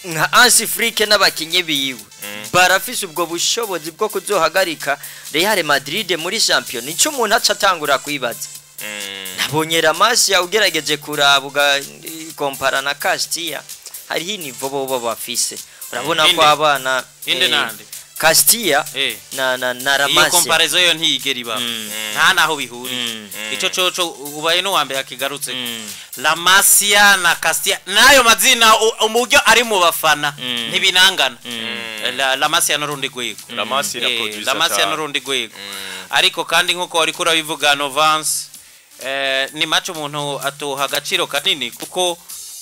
nka Hansi Flick n'abakinyi biwe barafise ubwo bushobozi bwo kuzohagarika Real Madrid muri champion nico umuntu aca atangura kwibaza nabonye Ramasi ugerageje kurabuga kompara na Castilla hari nivo bo bafise urabona ko abana inde nande Castilla na Ramasi iyo comparaison yo ntiyigera iba nta naho bihuri ico coco ubaye no wambe akigarutse Ramasi na Castilla nayo mazina umujyo ari mu bafana ntibinangana Ramasi n'urundi gwego Ramasi na producer Ramasi n'urundi gwego ariko kandi nkuko wari kurabivuga Novance ni match umuntu atoha agaciro kanini kuko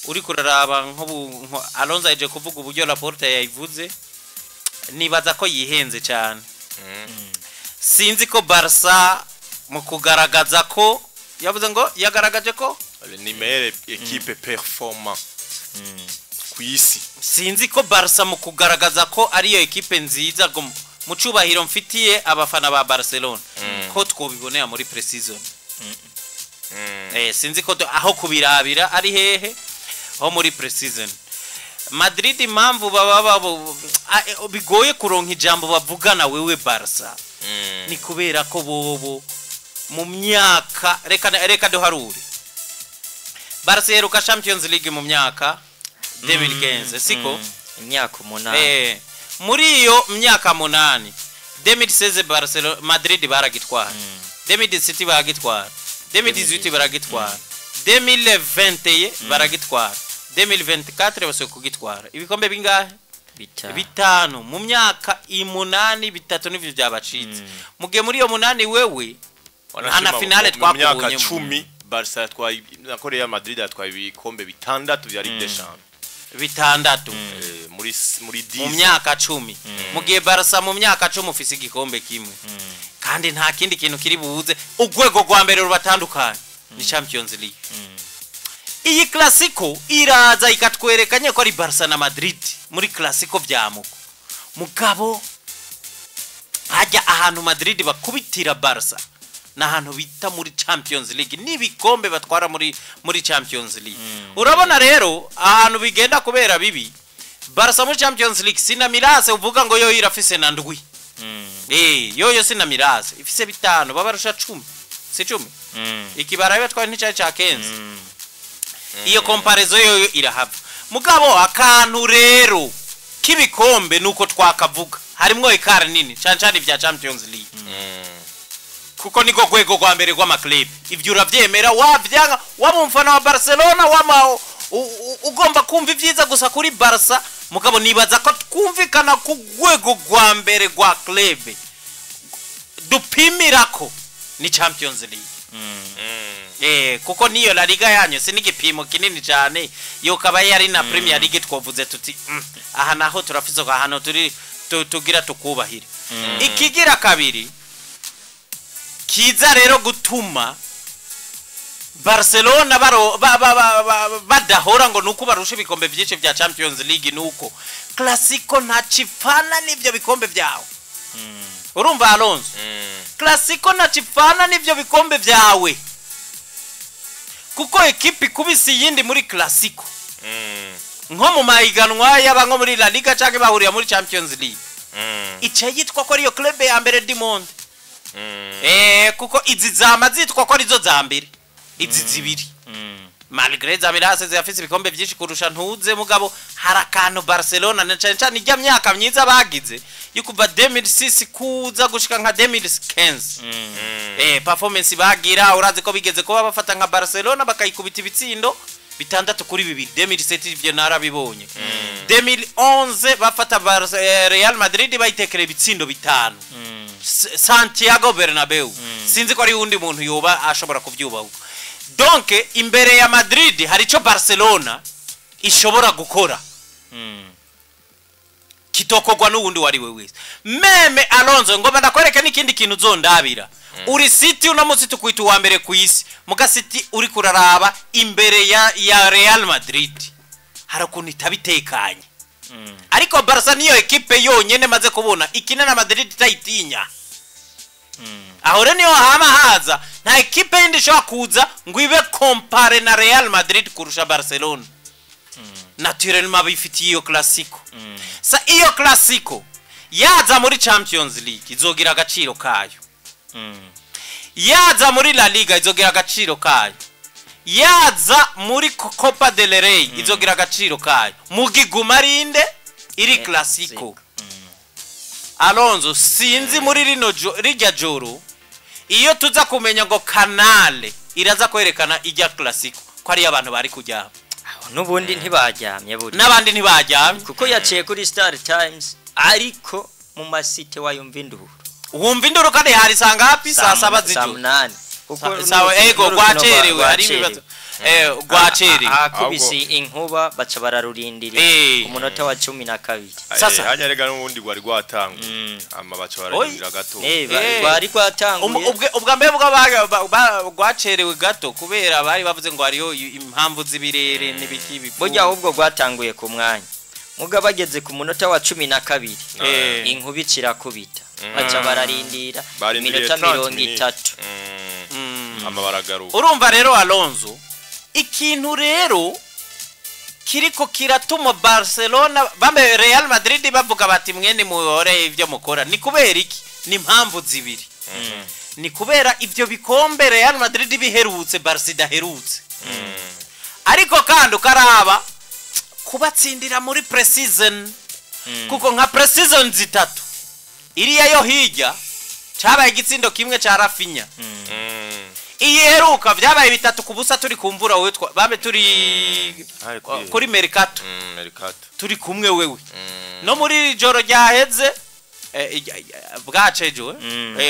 uri kuraraba nko Alonso aje kuvuga uburyo Laporte yayivuze nibaza ko yihenze cyane sinzi ko Barca mu kugaragaza ko yavuze ngo yagaragaje ko ni meilleure équipe performant kwisi sinzi ko Barca mu kugaragaza ko ariyo equipe nziza mu cubahiro mfitiye abafana ba Barcelona ko twobibonera muri pre-season sinzi ko aho kubirabira ari hehe ho muri pre-season Madrid impamvu baba bigoye kuronka ijambo bavugana wewe Barca ni kubera ko bobo mu myaka reka doharure Barca yeruka Champions League mu myaka 2015 siko imyaka 8 muri iyo myaka 8 2016 Barcelona Madrid baragitwara 2017 baragitwara 2018 baragitwara 2020 baragitwara 2024 basuye kugitwara ibikombe bingahe bitanu mu myaka 8 bitatu n'ivyo byabacitse mugiye muri iyo 8 wewe ana finale twakubonye mu myaka 10 Barca twaye na Real Madrid atwaye ibikombe bitandatu bya Ligue des Champions bitandatu muri 10 mu myaka 10 mugiye Barca mu myaka 10 ufise igikombe kimwe kandi nta kindi kintu kiri bubuze ugwego rwa mbere rubatandukanye ni Champions League iyi Clasico iraza ikatwerekanye ko ari Barca na Madrid muri Clasico byamuko mugabo hajya ahantu Madrid bakubitira Barca na ahantu bita muri Champions League nibikombe batwara muri Champions League urabona rero ahantu bigenda kubera bibi Barca muri Champions League sina Mirase uvuga ngo yo irafise na ndwi yo sina Mirase ifise bitanu babarusha 10 si 10 ikibara batwara n'icaye ca 15 iyo comparaison yo irahava mugabo akantu rero kibikombe nuko twakavuga harimwo ikara nini cancane vya Champions League kuko niko gwego rwa mbere rwa maclub ivyo uravyemera wavyanga wabumfana wa Barcelona wama ugomba kumva ivyiza gusa kuri Barca mugabo nibaza ko twumvikana ku gwego rwa mbere rwa club dupimirako ni Champions League kuko niyo La Liga yanyu sinigipimo kinini cyane yo kaba yari na Premier League twovuze tuti aha naho turafise ahantu turi tugira tukubahira ikigira kabiri kiza rero gutuma Barcelona badahora ngo nuko barusha ibikombe byinshi bya Champions League nuko Clasico ntacipfana n'ivyo bikombe byawe urumva Alonso Clasico ntacipfana n'ivyo bikombe byawe kuko ekipi kubisi yindi muri Clasico nko mu mahiganwa y'abango muri La Liga cyangwa bahuriya muri Champions League ica yitwa ko ariyo club ya mbere du monde kuko izi zama zitwa ko arizo za mbere izi zibiri malgré za Mirase zafise ibikombe byinshi kurusha ntuze mugabo harakantu Barcelona na cyane ijya myaka myiza bagize yukuva 2006 kuza gushika nka 2015 performance bagira urazi ko bigeze ko bafata nka Barcelona bakayikubita ibitsindo bitandatu kuri 2 2007 ivyo narabibonye 2011 bafata Real Madrid bayitekera ibitsindo bitanu Santiago Bernabeu sinzi ko ari undi muntu yoba ashobora kuvyubaho donc imbere ya Madrid hari cyo Barcelona ishobora gukora kitokogwa n'uwundi wari we wese meme Alonso ngoma ndakwereka n'ikindi kintu uzondabira uri City uno munsi tukwita uwa mbere ku isi muga City uri kuraraba imbere ya Real Madrid harakuntu itabitekanye ariko Barca niyo equipe yonyene maze kubona ikina na Madrid itayitinya aho rero niyo hama haza nta equipe yindi ishobora kuza ngo ibe compare na Real Madrid kurusha Barcelona naturellement bifitiye iyo classico sa iyo classico yaza muri Champions League izogira agaciro kayo yaza muri La Liga izogira agaciro kayo yaza muri Copa del Rey izogira agaciro kayo mugiguma rinde iri classico Alonso sinzi muri rijya joro iyo tuza kumenya ngo Canal iraza kwerekana ijya classico ko ari abantu bari kujya nubundi ntibajyamye buri nabandi ntibajyamye kuko yaciye kuri Star Times ariko mu masite wayumva induru wumva induru kandi hari sanga hapi saa 7 z'ijoro kuko sawa ego gwacerewe ari ibibazo gwacerewe akubisi inkuba baca bararurindira ku munota wa 12 sasa hanya rega n'ubundi gwari gwatanga ama baca bararindira gato gwari gwatanguye ubwa mbere gwacerewe gato kubera bari bavuze ngo hariyo impamvu z'ibirere n'ibikibi burya ahubwo gwatanguye ku mwanya muga bageze ku munota wa 12 inkuba ikirakubita baca bararindira minota 30 amabaragaruka urumva rero Alonso ikintu rero kiriko kiratuma Barcelona bambe Real Madrid bavuga bati mwene muhore ivyo mukora ni kubera iki ni impamvu zibiri ni kubera ivyo bikombe Real Madrid biherutse Barca daherutse ariko kandi ukaraba kubatsindira muri pre-season kuko nka pre-season zitatu iriya yo hirya cyabaye igitsindo kimwe ca Rafinha iyeruka vyabaye bitatu kubusa turi kumvura wewe babe turi kuri Mercato turi kumwe wewe no muri joro ryaheze bwacejo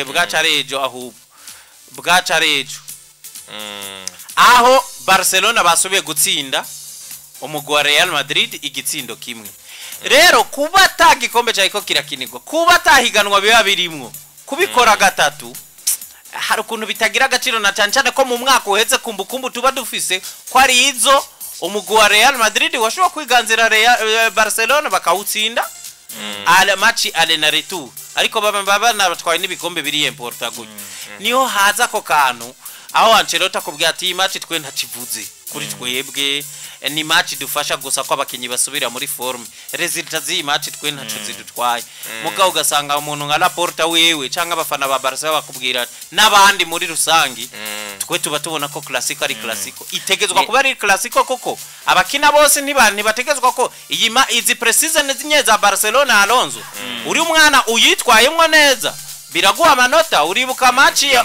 bwacarejo ahubwo bwacarejo aho Barcelona basubiye gutsinda umugwa Real Madrid igitsindo kimwe rero kuba tagikombe cyako kirakinirwa kuba tahiganwa biba birimwo kubikora gatatu hari ukuntu bitagira agaciro na cyane ko mu mwaka uhetse kumbukumbu tuba dufise ko ari izo umugwi wa Real Madrid washobora kwiganzira Barcelona bakawutsinda ale match ale na retour ariko baba nabatwaye n'ibikombe biri importa gutyo niho haza ko kantu aho Ancelotti akubwira ati match twe ntakivuze kuri twebwe ni match dufasha gusa ko abakinyi basubira muri forme resultats zi match twe ntaco zidutwaye muga ugasanga umuntu nka Laporta wewe canka abafana ba Barca bakubwira nabandi muri rusangi twe tuba tubona ko classico ari classico itegezwa kuba ari classico koko abakina bose ntibategezwa ko izi pre-season zinyeza Barcelona Alonso uri umwana uyitwayemwo neza biraguha amanota uribuka match ya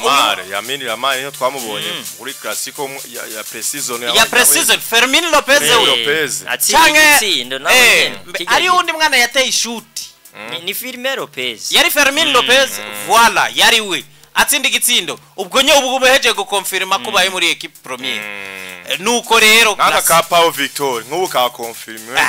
Yamini Lamine niyo twamubonye uri classico ya pre-season Fermin Lopez atsinditsindo ari undi mwana yateye shoot ni Fermin Lopez yari Fermin Lopez voilà yari we atsinda igitsindo ubwo nyo ubwo beheje gukonfirma ko baye muri equipe première nuko rero naka ka Pau Victor nk'ubu ka confirme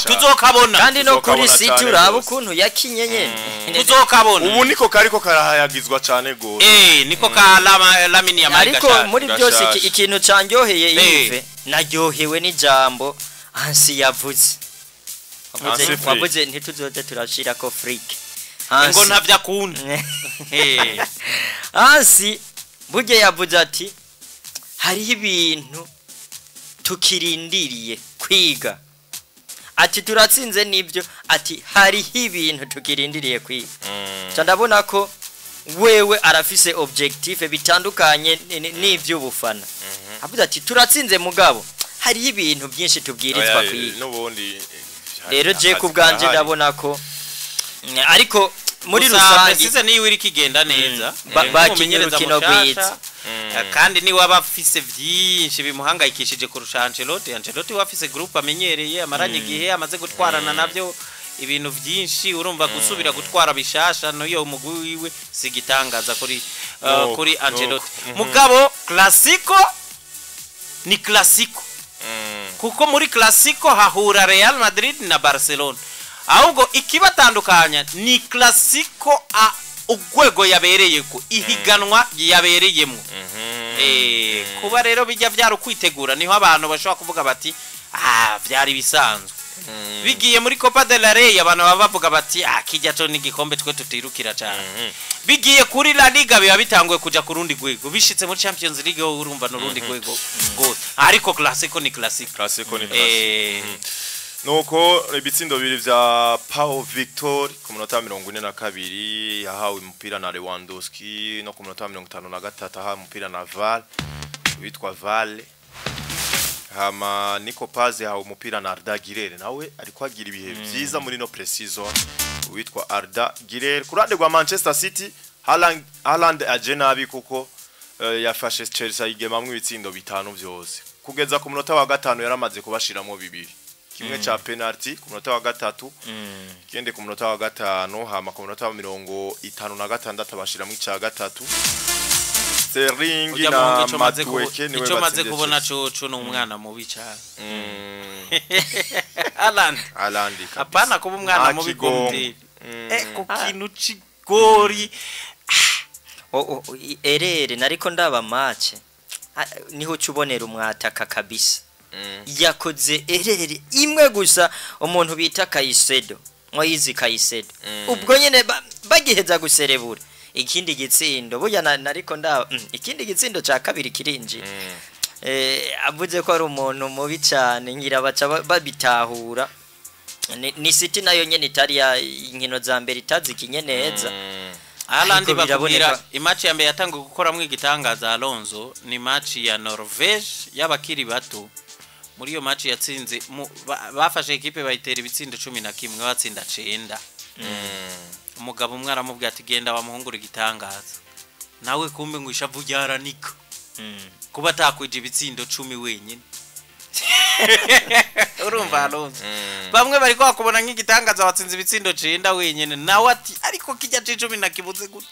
tuzokabona kandi no kuri City uraba ukuntu yakinye nyene tuzokabona ubu niko kariko karahayagizwa cyane go niko ka Lamine Yamal ariko muri byose ikintu cyanyoheye Yves naryohewe n'ijambo Hansi yavuze wavuze ntituzoze turashira ko freak ngo ntavya kundi Hansi burya yavuze ati hari ibintu tukirindiriye kwiga ati turatsinze nibyo ati hari ibintu tukirindiriye kwiga ndabona ko wewe arafise objective bitandukanye n'ivy'ubufana avuze ati turatsinze mugabo hari ibintu byinshi tubwirizwa kwiga rero je kubganje ndabona ko ariko muri rusange season niyo iri kigenda neza bakinye urukino rwiza kandi ni wabafise byinshi bimuhangayikishije kurusha Ancelotti wafise group amenyereye amaranye gihe amaze gutwarana navyo ibintu byinshi urumva gusubira gutwara bishasha no yo umugwi wiwe sigitangaza kuri Ancelotti mugabo classico ni classico kuko muri classico hahura Real Madrid na Barcelona ahubwo ikibatandukanya ni classico ugwego yabereye ko ihiganwa yabereyemo kuba rero bijya byaro kwitegura niho abantu bashobora kuvuga bati byari bisanzwe bigiye muri Copa del Rey abantu bavuga bati kijya cyo n'igikombe twe tutirukira cyane bigiye kuri La Liga biba bitanguye kuja ku rundi gwego bishitse muri Champions League urumva no rundi gwego gose ariko classico ni classico nuko ibitsindo bibiri vya Pau Victor ku munota 42 yahawe umupira na Lewandowski no ku munota 53 yahawe umupira na Val witwa Vale hama Nico Paz yahawe umupira na Arda Güler nawe ariko agira ibihe byiza muri no precision witwa Arda Güler kurande rwa Manchester City Haaland ajenabi kuko yafashe Chelsea yigemamwe ibitsindo bitanu byose kugeza ku munota wa gatanu yaramaze kubashiramo bibiri kimwe cha penalty ku munota wa gatatu kende ku munota wa gatanu hama ku munota wa 56 bashiramo icya gatatu Sterling na Madueke niwe maze kubona cyo no umwana mubi cyane Haaland apana kuba umwana mubi gombi ku kintu cigori erere nariko ndaba match niho cubonera umwataka kabisa yakoze erere imwe gusa umuntu bita Kaisedo Moizi Kaisedo ubwo nyene bagiheza guserebura ikindi gitsindo burya nariko nda ikindi gitsindo ca kabiri kirinji avuze ko ari umuntu mubi cyane ngira baca babitahura ni City nayo nyene itari ya inkino za mbere itazikinye neza Haaland bakubwira imatch ya mbere yatanguye gukoramwo igitangaza Alonso ni match ya Norvege y'abakiri bato muri iyo match yatsinze bafashe equipe bayitera ibitsindo 11 batsinda 9 umugabo umwe aramubwira ati genda wamuhungura igitangaza nawe kumbe ngo ishavugyara niko kuba atakwije ibitsindo 10 wenyine urumva Alonso bamwe bari ko bakubona nk'igitangaza watsinze ibitsindo 9 wenyine nawe ati ariko kijya 10 nakibuze gute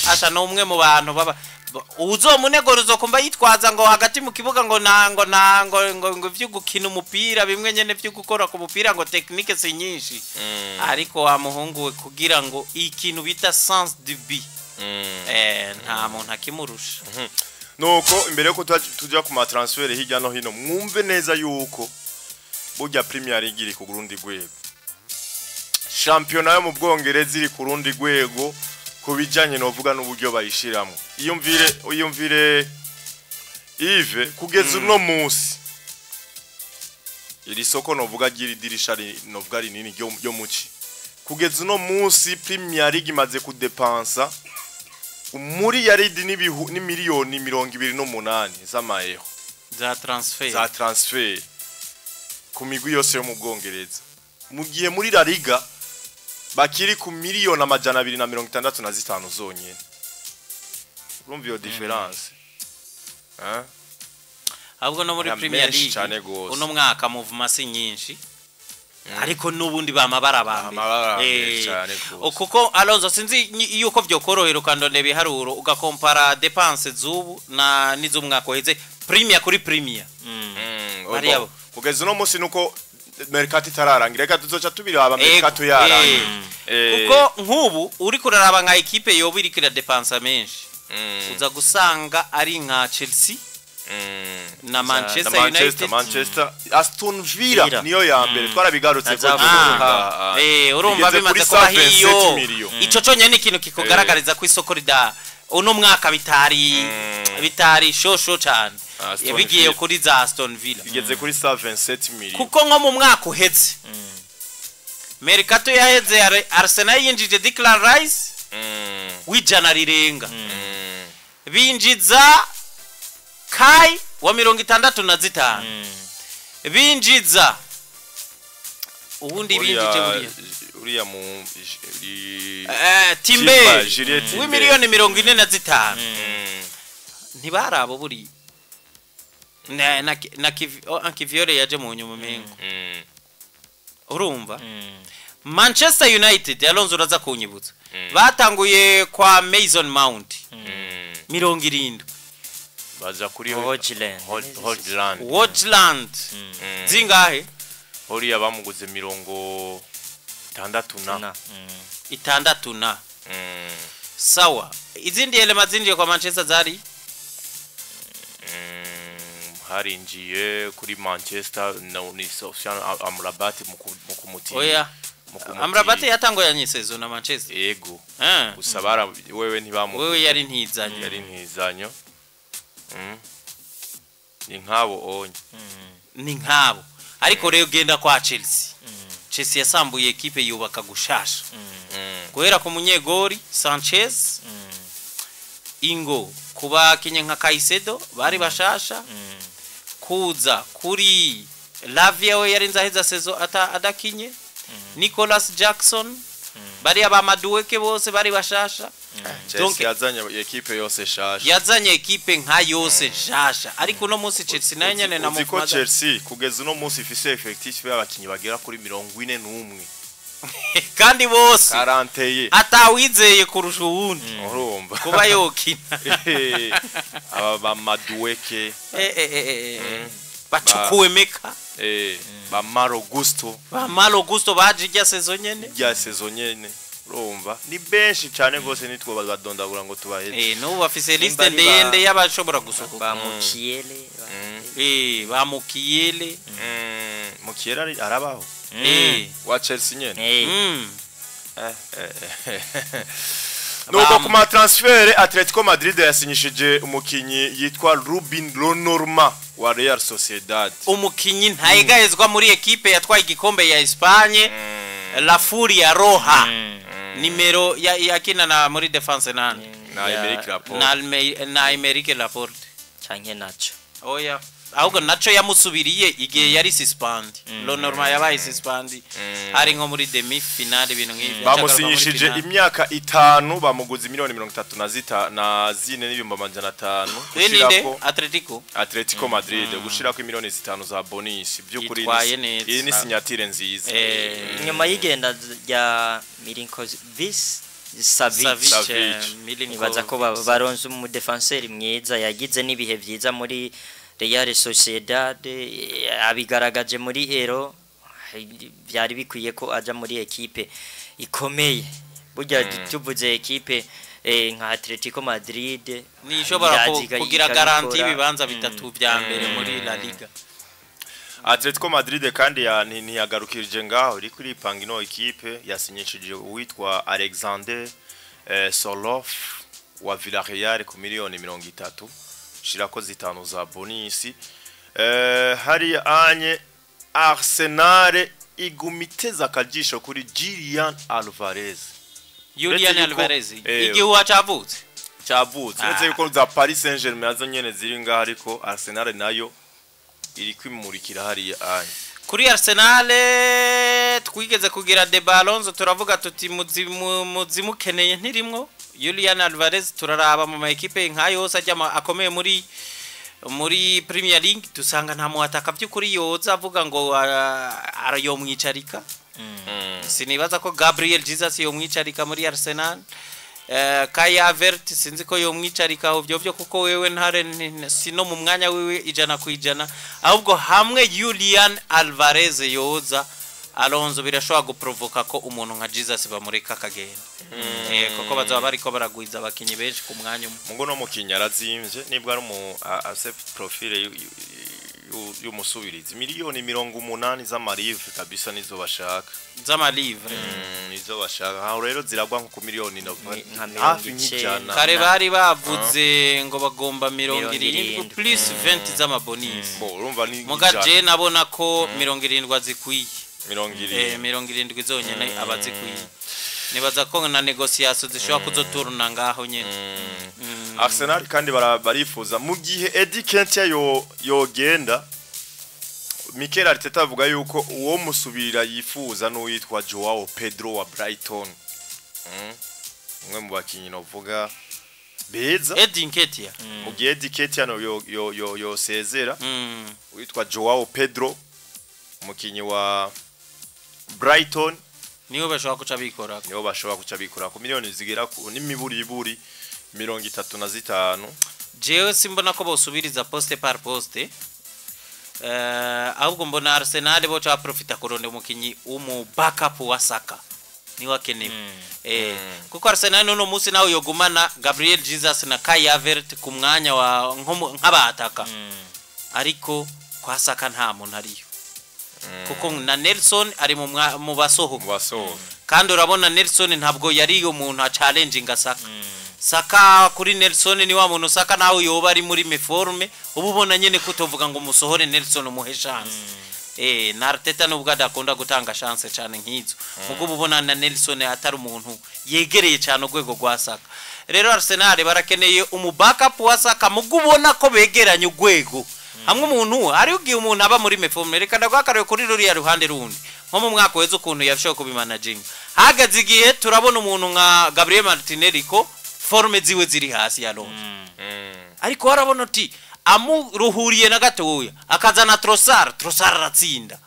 asha no umwe mu bantu baba uzomunegorozo kumba yitwaza ngo hagati mu kibuga ngo ngo vyugukina umupira bimwe nyene vyugukora ku mupira ngo technique se nyinshi ariko wamuhunguwe kugira ngo ikintu bita sens du but nta muntu akimurusha nuko imbere yuko tujya ku ma transfer hirya no hino mwumve neza yuko burya Premier League iri ku rundi gwego championnat yo mu Bwongereza iri ku rundi gwego kubijanye no vuga n'uburyo bayishiramo iyumvire Yves kugeza uno munsi iri soko no vuga gira idirisha no vuga rinini ryo muci kugeza uno munsi Premier League imaze kudepansa muri yaridi ni miliyoni 28 z'amayero za transfer ku migwi yose yo mu Bwongereza mu gihe muri La Liga bakiri ku miliyoni 265 zonyene urumva iyo difference ahubwo no muri Premier League uno mwaka movement si nyinshi ariko nubundi bamabara cyane kuko Alonso sinzi yuko byokorohera ukandone biharuro ugakompara dépenses zubu na nizumwaka heze Premier kuri Premier Mariabo kugeza no munsi nuko mercato itararangira reka tuzoca tubiraba mercato yarangira kuko nkubu uri kuraraba nka equipe yoba iri kira dépenses menshi uza gusanga ari nka Chelsea na Manchester United Aston Villa niyo ya mbere twarabigarutse ko urumva bimaze kuba hiyo ico conye ni ikintu kikugaragariza ku isoko rida uno mwaka bitari shosho cyane bigiye kuri za Aston Villa bigeze kuri 27 million kuko nko mu mwaka uheze mercato yaheze Arsenal yinjije Declan Rice wijana rirenga binjiza Kai wa 65 binjiza ubundi binjije uriya mu Timbe we miliyoni 45 ntibarabo buri na Kiviore yaje mu nyuma mengo urumva Manchester United Alonso raza kunyibutsa batanguye kwa Mason Mount 70 baza kuri Hodgland Zingahe horiya bamuguze 60 itandatu na sawa izindi elema zinjiye kwa Manchester zari harinjiye kuri Manchester ni Sofiane Amrabat mu kumutira oya Amrabat yatango yanyisezo na Manchester yego usabara wewe ntibamu wewe yari ntizanyo ni nkabo onye ni nkabo ariko rero genda kwa Chelsea yasambuye equipe yubaka gushasha guhera ku munyegori Sanchez Ingo kuba kinye nka Caicedo bari bashasha kuza kuri Lavia we yari nzaheza sezo adakinye Nicholas Jackson bari abamaduweke bose bari bashasha donc yazanye equipe yose shasha yazanye equipe nka yose shasha ariko no munsi Chelsea nanyane na mu Chelsea kugeza no munsi ifise effectif y'abakinyi bagera kuri 41 kandi bose 40 atawizeye kurusha uwundi urumva kuba yokina aba bamaduweke bacukuwe meka ba Malo Gusto baje ijya saison nyene urumva ni benshi cyane gose nitwo badondagura ngo tubaheze n'ubu bafise liste ndende y'abashobora gusohoka bamukiyele mukiyele arabaho wa Chelsea nyene nuko kuma transfer Atletico Madrid yasinyishije umukinyi yitwa Ruben Lonorma wa Real Sociedad umukinyi ntayegahezwa muri equipe yatwaye igikombe ya Espagne La Furia Roja nimero yakina na muri defense na Emerick Laporte canke nacho oya ahubwo nacho yamusubiriye igihe yari suspend Lonorma yabaye suspend ari nko muri demi finale ibintu nk'ivyo bamusinyishije imyaka 5 bamuguze miliyoni 33 na zine n'ibihumbi 500 gushirako Atletico Madrid gushirako miliyoni 5 za bonus by'ukuri iyi ni signature nziza nyuma y'igenda rya Milinkovic Savic nibaza ko baronze mu defenseur mwiza yagize nibihe vyiza muri Real Sociedad abigaragaje muri Ero byari bikwiye ko aja muri equipe ikomeye burya tuvuze equipe nka Atletico Madrid nishobora kugira garanti ibibanza bitatu bya mbere muri La Liga Atletico Madrid kandi ntiyagarukirije ngaho iri kuri panga ino equipe yasinyishije uwitwa Alexander Solof wa Villarreal ku miliyoni 30 shirako zitanu za bonisi hari anye Arsenal igumiteza akajisho kuri Julian Alvarez igihe acavutse uretse yuko za Paris Saint-Germain nazo nyene ziri ngaho ariko Arsenal nayo iri kwimurikira hari anye kuri Arsenal twigeze kugira de Balonzo turavuga tuti muzimukeneye ntirimwo Julian Alvarez turaraba mu equipe nka yose ajya akomeye muri Premier League dusanga nta muhataka by'ukuri yoza avuga ngo arayo mwicarika sinibaza ko Gabriel Jesus yo mwicarika muri Arsenal Kai Havertz sinzi ko yo mwicarika aho byo kuko wewe ntare sino mu mwanya wewe ijana ku ijana ahubwo hamwe Julian Alvarez yoza Alonso birashobora guprovoka ko umuntu nka Jesus bamureka kagenda koko bazaba bariko baragwiza abakinyi benshi ku mwanya mungo no mukinya arazimvye nibwo ari mu accept profile y'umusubirizi miliyoni 80 z'amarive kabisa nizo bashaka z'amalivre nizo bashaka aho rero ziragwa nko ku miliyoni hafi nk'ijana kare bari bavuze ngo bagomba 70 plus 20 z'amabonus urumva ni mugaje nabona ko 70 zikwiye 70 zonyene abazikwiye nibaza ko na negotiation zishobora kuzoturuna ngaho nyene Arsenal kandi barifuza mu gihe Eddie Nketiah yogenda Mikel Arteta avuga yuko uwo musubira yifuza no witwa Joao Pedro wa Brighton umwe mu bakinyi novuga beza Eddie Nketiah mu gihe Eddie Nketiah yo sezera witwa Joao Pedro umukinyi wa Brighton niyo bashobora kuca bikora ku miliyoni zigera ku n'imiburi 35 jewe simbona ko bosubiriza poste par poste ahubwo mbona Arsenal bo cha profita kuronde umukinyi umu backup wa Saka ni wakenewe kuko Arsenal no musi nawe yogumana Gabriel Jesus na Kai Havertz ku mwanya wa nk'abataka ariko kwa Saka nta muntu ariyo kuko na Nelson ari mu basoho kandi urabona Nelson ntabwo yari umuntu a challenging Saka Saka kuri Nelson ni wa muntu Saka nawe yoba ari muri meforme ububona nyene kutovuga ngo musohore Nelson umuhe chance na Arteta nubwo adakunda gutanga chance cyane nk'izo mugo ububona na Nelson atari umuntu yegereye cyane urwego rwa Saka rero Arsenal barakeneye backup wa Saka mugo ubona ko begeranye urwego hamwe umuntu ari ugiye umuntu aba muri meforme reka ndagwakariye kuri ruriya ruhande rundi nko mu mwaka weze ukuntu yabishoboye kubimanaging hagaze igihe turabona umuntu nka Gabriel Martinelli ko forme ziwe ziri hasi ya Londres ariko warabona uti amuruhuriye na gatoya akazana Trossard aratsinda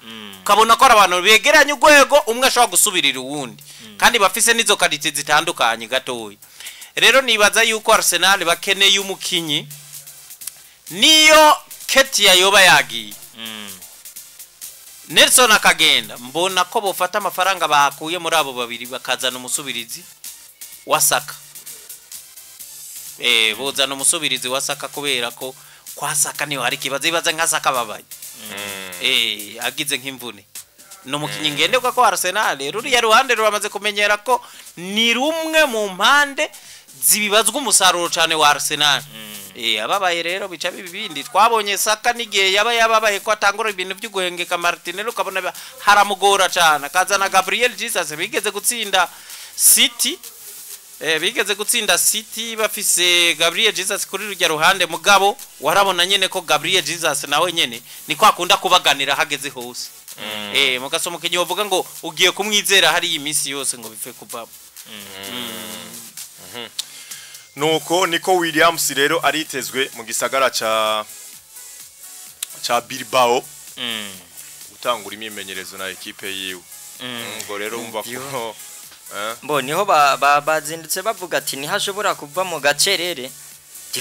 ukabona ko abantu begeranye urwego umwe ashobora gusubirira uwundi kandi bafise nizo quality zitandukanye gatoya rero nibaza yuko Arsenal bakeneye umukinyi niyo Ketia yoba yagiye Nelson akagenda mbona ko bofata amafaranga bakuye muri abo babiri bakazana umusubirizi wa Saka bozana umusubirizi wa Saka kubera ko kwa Saka niho hari kibazo ibaza nka Saka babaye agize nk'imvune no mukinyi ngende ko Arsenal ruriya ruhande ruramaze kumenyera ko ni rumwe mu mpande zibibazwa umusaruro cyane wa Arsenal ababaye rero bica bibindi twabonye Saka nigiye yabaye ko atangura ibintu byo guhengeka Martinelli ukabona haramugora cyane kazana Gabriel Jesus bigeze gutsinda City bafise Gabriel Jesus kuri rujya ruhande mugabo warabona nyene ko Gabriel Jesus nawe nyene ni kwakunda kubaganira hageze hose mugasomo kinyi bavuga ngo ugiye kumwizera hari iyi minsi yose ngo bife kuva nuko niko Williams rero aritezwe mu gisagara cha Bilbao gutangura imyimenyerezo na equipe yiwe ngo rero umva ko mbo niho bazindutse bavuga ati ntihashobora kuva mu gacerere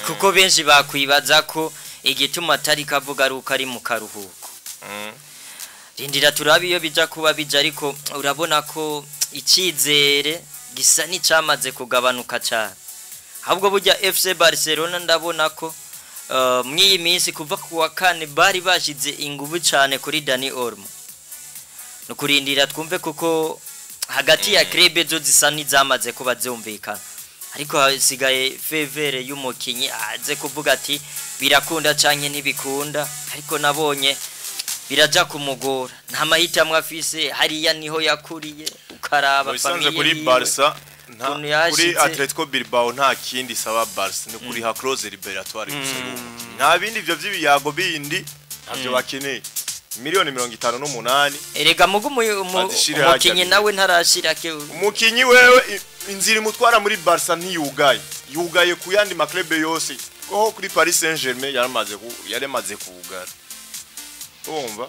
kuko benshi bakwibaza ko igituma atari kavuga ari uko ari mu karuhuko rindira turabe iyo bija kuba bija ariko urabona ko icyizere gisa n'icamaze kugabanuka cyane ahubwo burya FC Barcelona ndabona ko mw'iyi minsi kuva ku wa kane bari bashize ingubu cyane kuri Dani Olmo no kurindira twumve kuko hagati ya club zo zisa n'izamaze kuba zumvikana ariko hasigaye fevere y'umukinyi aze kuvuga ati birakunda canke ntibikunda ariko nabonye biraja kumugora nta mahitamwe afise hariya niho yakuriye ukaraba famille kuri Barca kuri Atletico Bilbao nta kindi saba Barca ni kuri ha close liberatoire gusa nta bindi byo by'ibiyago bindi ntabyo bakeneye miliyoni 58 erega mugu umukinyi nawe ntarashirake umukinyi wewe inzira mutwara muri Barca yugaye ku yandi maklebe yose ko kuri Paris Saint-Germain yaremaze kugara umva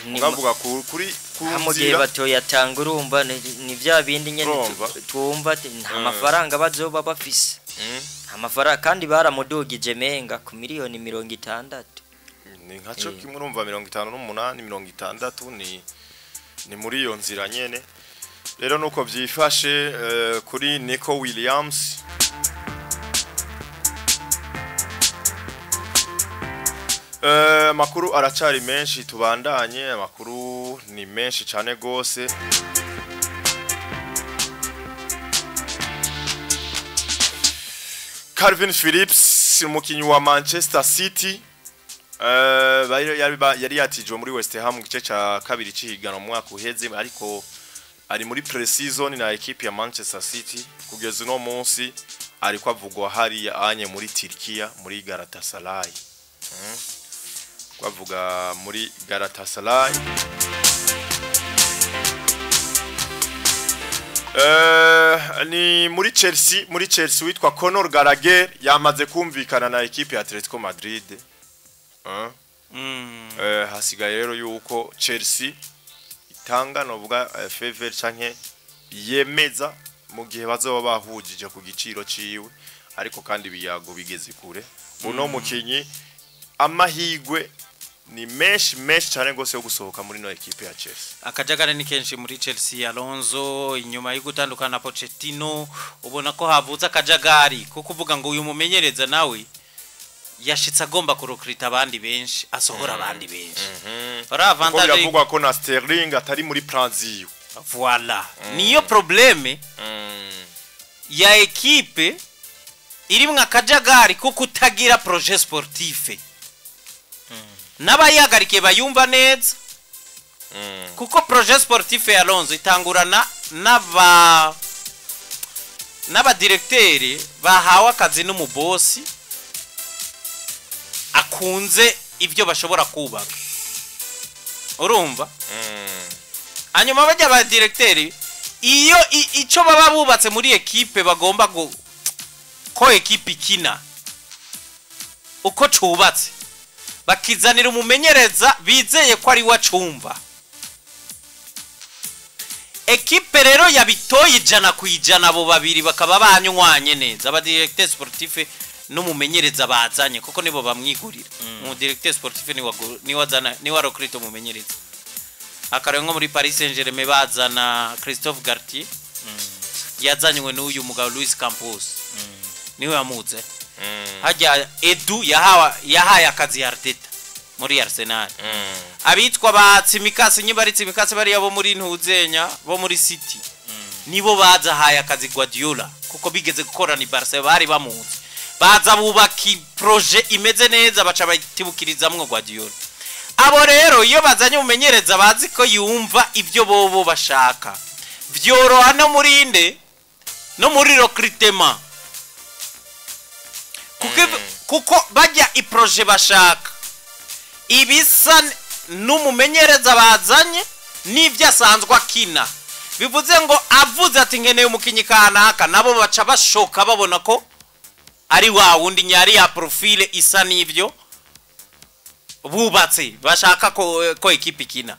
ngavuga kuri mugihe batoya tanga urumva ni bya bindi nyene twumva nta mafaranga bazoba bafise amafaranga kandi baramudugije menga ku miliyoni 60 ni nkaco kimwe urumva 58 60 ni muri iyo nzira nyene rero nuko byifashe kuri Nico Williams makuru aracari menshi tubandanye amakuru ni menshi cyane gose Calvin Phillips umukinyi wa Manchester City yari yatijwe muri West Ham mu gice ca kabiri cihigana mu mwaka uheze ariko ari muri pre-season na equipe ya Manchester City kugeza no munsi ariko avugwa hari anye muri Turkiya muri Galatasaray kwavuga muri Galatasaray ni muri Chelsea witwa Conor Gallagher yamaze kumvikana na equipe ya Atletico Madrid hasigaye rero yuko Chelsea itanga novuga favor canke yemeza mu gihe bazoba bahujije ku giciro ciwe ariko kandi biyago bigeze kure uno mukinyi amahigwe ni menshi cyane gose yo gusohoka muri no equipe ya Chelsea. Akajagare ni kenshi muri Chelsea. Alonso inyuma yo gutandukana na Pochettino ubona ko havuza akajagari kuko uvuga ngo uyu mumenyereza nawe yashitse agomba kurokrita abandi benshi asohora abandi benshi. Ora avantage biravugwa ko na Sterling atari muri Pranzio. Voilà. Niyo probleme ya equipe irimwe akajagari kuko utagira projet sportif. N'abayagarike bayumva neza. Kuko projet sportif ya Alonso itangurana n'aba directeur bahawe akazi n'umubosi akunze ibyo bashobora kubaka. Urumva? Hanyuma bajya ba directeur iyo ico baba bubatse muri equipe bagomba ko equipe ikina uko cubatse bakizanira umumenyereza bizeye ko ari wacumva. Equipe rero yabitoye ijana kwijana abo babiri bakaba banywanye neza aba directeur sportif n'umumenyereza bazanye kuko nibo bamwigurira. Mu directeur sportif ni wazana ni warokrito umumenyereza. Akarengo muri Paris Saint-Germain bazana Christophe Galtier. Yazanywe n'uyu mugabo Luis Campos. Niwe yamuze. Hajya Edu yahaye akazi Arteta muri Arsenal. Abitwa ba Tsimikasi nyibari Tsimikasi bari abo muri Ntuzenya bo muri City. Nibo baza haye akazi Guardiola kuko bigeze gukora ni Barca bari bamuzi. Baza bubaki projet imeze neza baca batibukirizamwe Guardiola. Abo rero iyo bazanye umenyereza bazi ko yumva ibyo bobo bashaka. Vyoroha no murinde no muri recruitment. Kuko bajya i projet bashaka. Ibisa n'umumenyereza bazanye n'ivyo asanzwe akina. Bivuze ngo avuze ati nkeneye umukinyi kanaka nabo baca bashoka babona ko ari wa wundi nyari ya profile isa n'ivyo bubatse bashaka ko equipe ikina.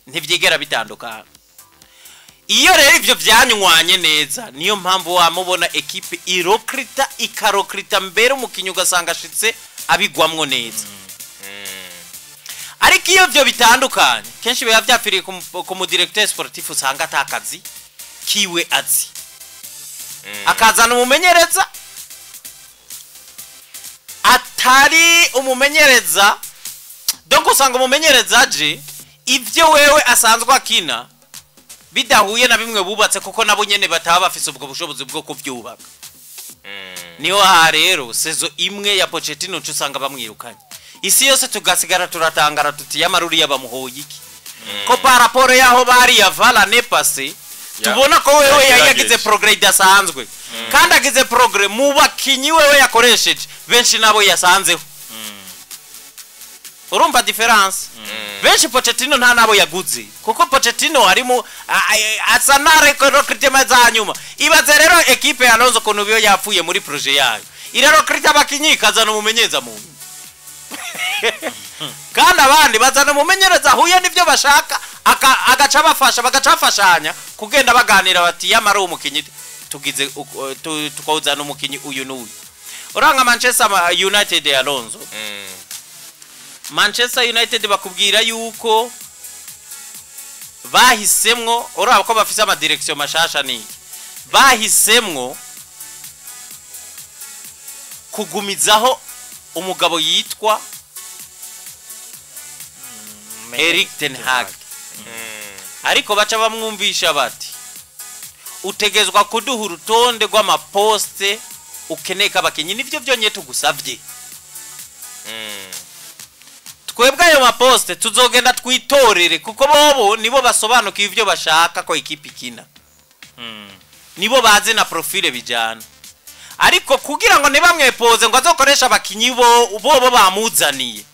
Ntivyigera bitandukana. Iyo rero ivyo vyanywanye neza niyo mpamvu wamubona equipe irokrita ikarokrita mbere umukinyi ugasanga ashitse abigwamwo neza. Ariko iyo byo bitandukanye kenshi biba byapfiriye ku mu directeur sportif usanga atakazi kiwe azi. Akazana umumenyereza atari umumenyereza donc usanga umumenyereza aje ivyo wewe asanzwe akina bidahuye na bimwe bubatse kuko nabo nyene bataba bafise ubwo bushobozi bwo kuvyubaka. Niho ha rero sezo imwe ya Pochettino usanga bamwirukanye. Isi yose tugasigara turatangara tuti yamaruri yabamuhoye iki. Ko paraporo yaho bari yavala nepase tubona ko wewe yagize progress idasanzwe. Kandi agize progress mu bakinyi wewe yakoresheje benshi nabo yasanzeho. Urumva difference. Benshi Pochettino nta nabo yaguze kuko Pochettino harimo asanare ko recruitment za nyuma. Ibaze rero equipe ya Alonso kono biyo yapfuye muri projet yayo. Ira recruit abakinyi kazana umumenyeza mu. Kandi abandi bazana umumenyereza huye nivyo bashaka agaca bafasha bagacafashanya kugenda baganira bati yamara umukinyi tugize tukawuzana umukinyi uyu n'uyu. Uranga Manchester United ya Alonso. Manchester United bakubwira yuko bahisemwo uraba ko bafise ama direction mashasha ni bahisemwo kugumizaho umugabo yitwa Erik ten Hag. Ariko baca bamwumvisha bati utegezwa kuduha urutonde rw'amaposte ukeneka abakinyi nivyo byonye tugusavye. Twebwe ayo maposte tuzogenda twitorere kuko bobo nibo basobanuka ivyo bashaka ko ikipe ikina. Nibo bazi na profile bijana. Ariko kugira ngo nibamwepoze ngo azokoresha abakinyi bobo bamuzaniye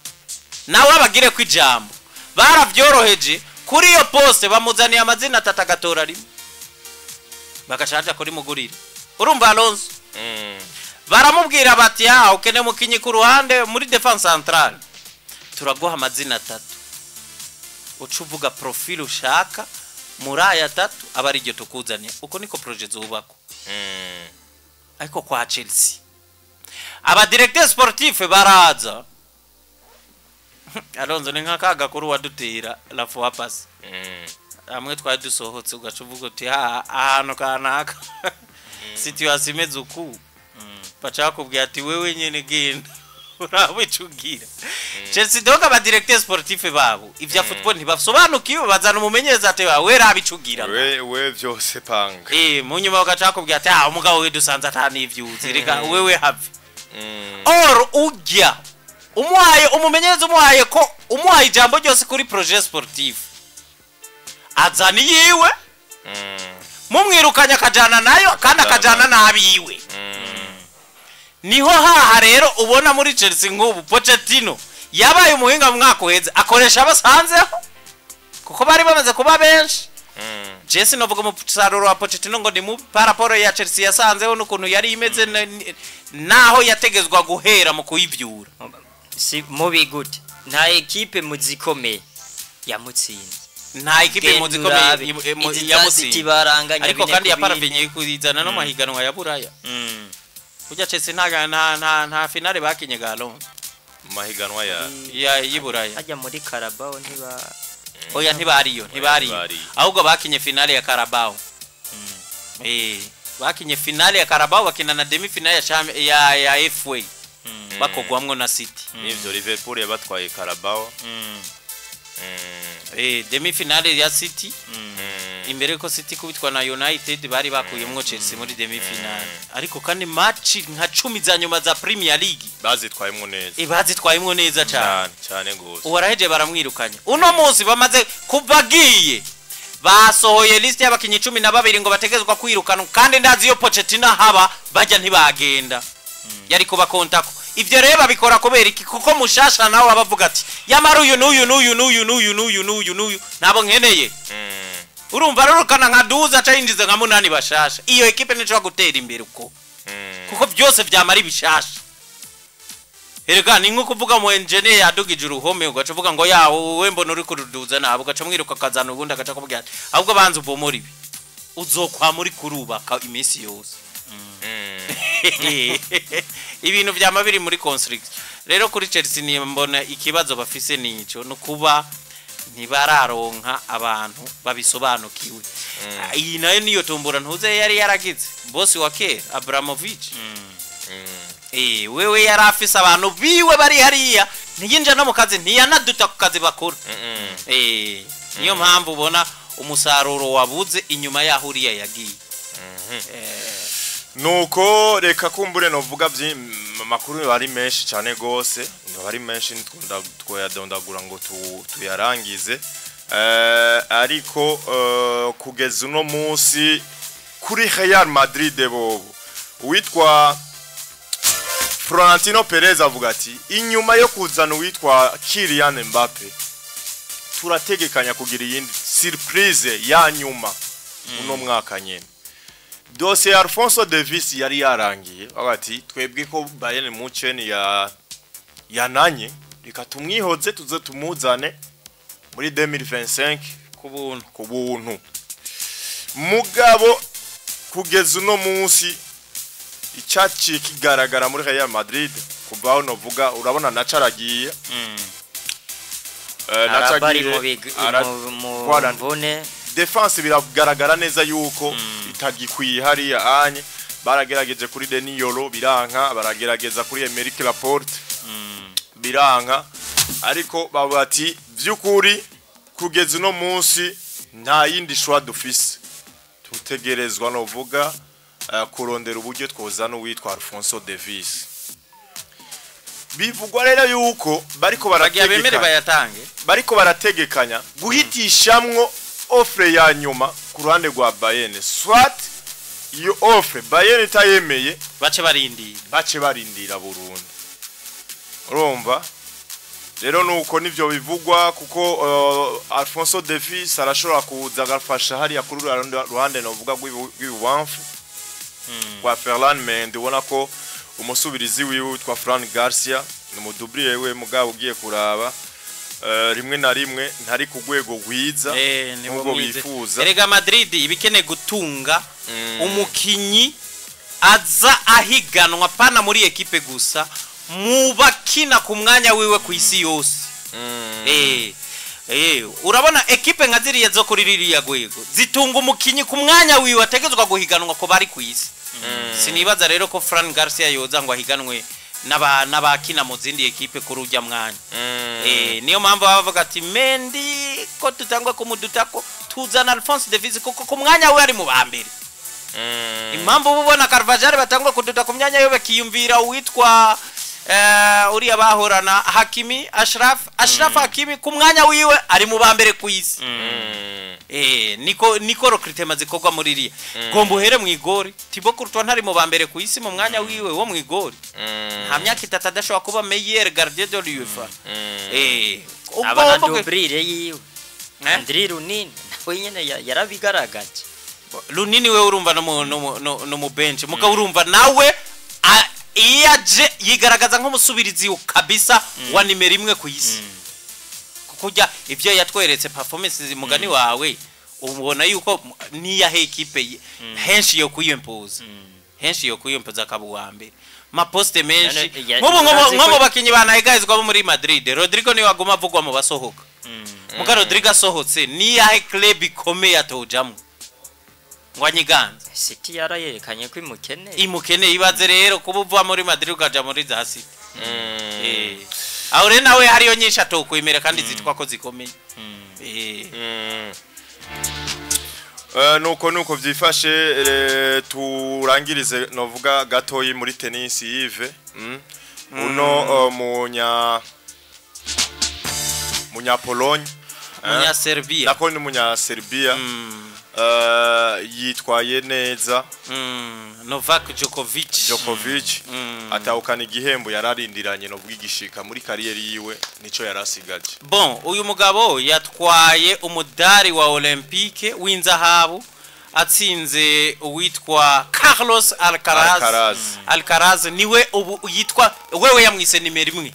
nawe abagire kwijambo baravyoroheje kuri iyo poste bamuzaniye amazina atagatora rimwe bagacaje kuri mugurire. Urumva Alonso baramubwira bati ukene mukinyi ku ruhande muri defense centrale turaguha amazina 3 ucuvuga profile ushaka muri aya 3 abari ryo tukuzaniye uko niko project zubako. Ariko kwa Chelsea aba directeur sportif baraza Alonzo ni nk'akaga kuri wadutira la fois passe amwe twari dusohotse ugacuvuga uti ahantu kanaka situation imeze uku bacakubwiye ati wewe nyene genda urabicugira Chelsea doga ba directeur sportif babo ivya football ntibasobanukiwe bazana umumenyereza ate we rabicugira we byose panga mu nyuma bagacakubwiye ati umugabo we dusanze atani ivyuzi reka wewe have or ujya umuhaye umumenyereza umuhaye ko umuhaye ijambo ryose kuri projet sportif azani yiwe mumwirukanya akajana nayo kandi akajana nabiwe niho haha rero ubona muri Chelsea nk'ubu Pochettino yabaye umuhinga mu mwaka uheze akoresha abasanzeho kuko bari bamaze kuba benshi Jesse novuga mu saruro wa Pochettino ngo ndi mu paraporo ya Chelsea yasanzeho n'ukuntu yari imeze naho yategezwa guhera mu kuyivyura si mubi gute nta equipe muzikomeye yamutsinze nta equipe muzikomeye yamutsinze ariko kandi yaparavenye kuzizana no mahiganwa ya Buraya kujya Chelsea nta finale bakinye galo mahiganwa ya Buraya ajya muri Carabao oya ntibariyo ahubwo bakinye finale ya Carabao bakinye finale ya Carabao bakina na demi finale ya FA bakogwamwo na City nivyo Liverpool yabatwaye Carabao demi finale ya City imbere ko City kubitwa na United bari bakuyemwo Chelsea muri demi finale ariko kandi match nka 10 za nyuma za Premier League bazitwayemwo neza cyane gose ubaraheje baramwirukanya uno munsi bamaze kubagiye basohoye list y'abakinyi 12 ngo bategezwa kwirukana kandi ndazi yo Pochettino haba bajya ntibagenda yari kuba kontako ivyo rero babikora kubera iki kuko mushasha nawe abavuga ati yamara uyu nabo nkeneye urumva rurukana nka duza cyinjize nka munani bashasha iyo equipe nico gutera imbere uko kuko byose byamara bishasha erega ni nko kuvuga mu engineer yadugije uruhome ugacuvuga ngo yawo we mbona uri kuruduza nabo ugaca mwiruka kazana ubundi agaca kubwira ahubwo banze ubomora ibi uzokwa muri kurubaka iminsi yose ibintu byamabiri muri construct rero kuri Chelsea ni mbona ikibazo bafise nico no kuba ntibararonka abantu babisobanukiwe iyi nayo niyo tumbura ntuze yari yaragize boss wa kera Abramovich wewe yarafise abantu biwe bari hariya ntiyinja no mu kazi ntiyanaduta ku kazi bakora niyo mpamvu ubona umusaruro wabuze inyuma yahuriya yagiye nuko reka kumbure novuga makuru bari menshi cyane gose bari menshi twayadondagura ngo tuyarangize ariko kugeza uno munsi kuri Real Madrid bobo witwa Florentino Perez avuga ati inyuma yo kuzana witwa Kylian Mbappe turategekanya kugira yindi surprise ya nyuma uno mwaka nyene Dossier Alphonso Davies yari yarangiye agati twebwe ko Bayern Munchen yananye reka tumwihoze tuze tumuzane muri 2025 kubuntu mugabo kugeza uno munsi icyaci kigaragara muri Real Madrid kubaho novuga urabona nacaragiye nacagiye mu defense biragaragara neza yuko itagikwiye hariya anye baragerageje kuri Deniyolo biranka baragerageza kuri Emerick Laporte biranka ariko babati byukuri kugeza no munsi nta yindi shwa dufise tutegerezwa no vuga kurondera uburyo twozana witwa Alphonso Davies bivugwa rero yuko bariko barategekanya guhitishamwo offre ya nyuma ku ruhande rwa Bayern swat iyo offre Bayern itayemeye bace barindira Burundi urumva rero nuko nivyo bivugwa kuko Alphonso Davies arashobora kuza agafasha hari kuri ruhande novuga rw'ibubamfu kwa Ferland Mendy ubona ko umusubirizi wiwe witwa Fran Garcia n'umudublier we mugabo ugiye kuraba rimwe na rimwe ntari ku rwego rwiza nubwo bifuza erega Madrid ibikene gutunga umukinyi aza ahiganwa pana muri equipe gusa mu bakina ku mwanya wiwe ku isi yose urabona ekipe nka ziriya zo kuri ririya gwego zitunga umukinyi ku mwanya wiwe ategezwa guhiganwa ko bari ku isi. Sinibaza rero ko Fran Garcia yoza ngo ahiganwe n'abakina mu zindi ekipe kuri ujya mwanya. Niyo mpamvu bavuga ati Mendy ko tutangwa kumudutako tuzana Alphonse Davies kuko ku mwanya we ari mu bambere. Impamvu bubona Carvajal batangwa kuduta ku myanya yo bakiyumvira witwa uriya bahorana Hakimi Ashraf Hakimi ku mwanya wiwe ari mu bambere ku isi. niko recruitment zikogwa muri riya gombo here mu igori Thibaut Courtois ntari mu bambere ku isi mu mwanya wiwe wo mu igori nta myaka itatu adashobora kuba meilleur gardien de l'UEFA abana dubrire yiwe Andri Runini nawe nyene yarabigaragaje Runini we urumva no mu bench muka urumva nawe iyaje yigaragaza nk'umusubirizi kabisa wa nimero 1 ku isi kujya ivyo yatweretse performance mugani wawe ubona yuko niya equipe henshi yo kuyempoza akabu wa mbere ma poste menshi nko bakinyi banayigazwa muri Madrid Rodrigo ni waguma avugwa mu basohoka muga Rodrigo asohotse niya club ikomeye atojamwe ngwanyiganza City yarayerekanye ko imukene ibaze rero kubuva muri Madrid ukaja muri za City aho rero nawe hariyo nyinshi atokwemera kandi zitwa ko zikomeye nuko byifashe turangirize novuga gatoyi muri tennis Yves uno munya Pologne munya Serbia nako ni munya Serbia yitwaye neza Novak Djokovic atahukana igihembo yararindiranye no bwigishika muri kariyeri yiwe nico yarasigaje bon uyu mugabo yatwaye umudari wa Olympique w'inzahabu atsinze uwitwa Carlos Alcaraz niwe ubu yitwa wewe yamwise nimero 1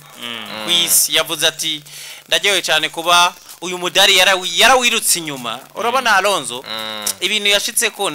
kwisi yavuze ati ndajewe cyane kuba uyu mudari yarawirutse inyuma urabona Alonso ibintu yashitse ko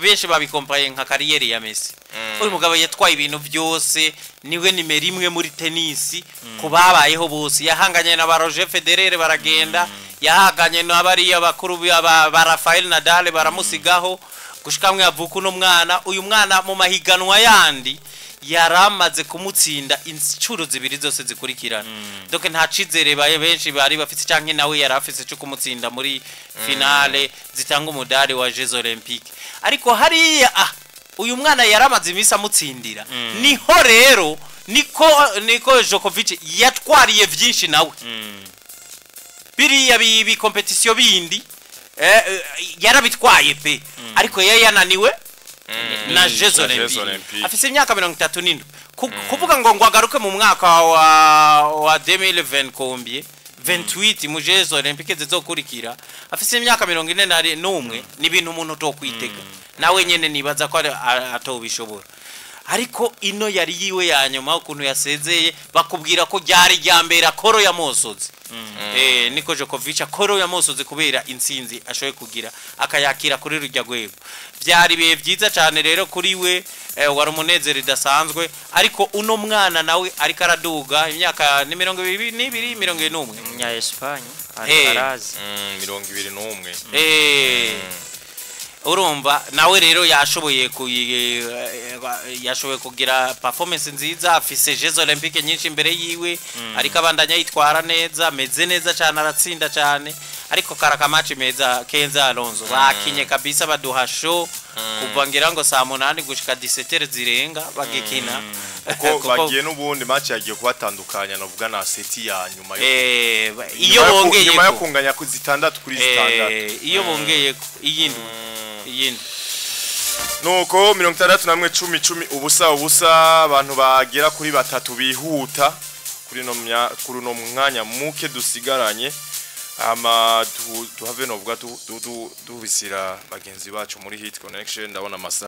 benshi babikompaye nka kariyeri ya Messi uyu mugabo yatwaye ibintu byose niwe nimero 1 muri tennis kubabayeho bose yahanganye na ba Roger Federer baragenda yahanganye n'abari abakuru ba Rafael Nadal baramusigaho gushikamwe yavuka no mwana uyu mwana mu mahiganwa yandi yaramaze kumutsinda incuro zibiri zose zikurikirana donc nta cizere baye benshi bari bafite canke nawe yarafise cyo kumutsinda muri finale zitanga umudari wa Jeux Olympiques ariko hariya uyu mwana yaramaze imisa amutsindira niho rero niko Djokovic yatwariye vyinshi nawe biriya bi competition bindi yarabitwaye pe ariko yananiwe na Jeux Olympiques afise imyaka 37 kuvuga ngo agaruke mu mwaka wa 2020 combien 28 mu Jeux Olympiques zizokurikira afise imyaka 41 ni bintu umuntu tokwitega nawe nyene nibaza ko atobishobora ariko ino yari yiwe yanyuma ukuntu yasezeye bakubwira ko ryari ryambera koro ya Mosozi niko Djokovic koro ya Mosozi kubera intsinzi ashoye kugira akayakira kuri rujya gwego byari bihe byiza cyane rero kuri we wari umunezero idasanzwe ariko uno mwana nawe ariko araduga imyaka ni 22 nya Espagne Alcaraz 21 urumva nawe rero yashoboye kugira performance nziza afise Jeux Olympiques nyinshi imbere yiwe ariko abandanya yitwara neza meze neza cyane aratsinda cyane ariko karaka match meza Kenza Alonso bakinye kabisa baduha show kuva ngira ngo saa 8 gushika 17 zirenga bagikina uko bagiye n'ubundi match yagiye kubatandukanya novuga na seti ya nyuma iyo bongeye nyuma yo kunganya ku 6 kuri 6 iyo bongeye iyindi nuko 61 ubusa abantu bagera kuri batatu bihuta kuri no mwanya muke dusigaranye ama tuhave novuga tubisira bagenzi bacu muri Hit Connection ndabona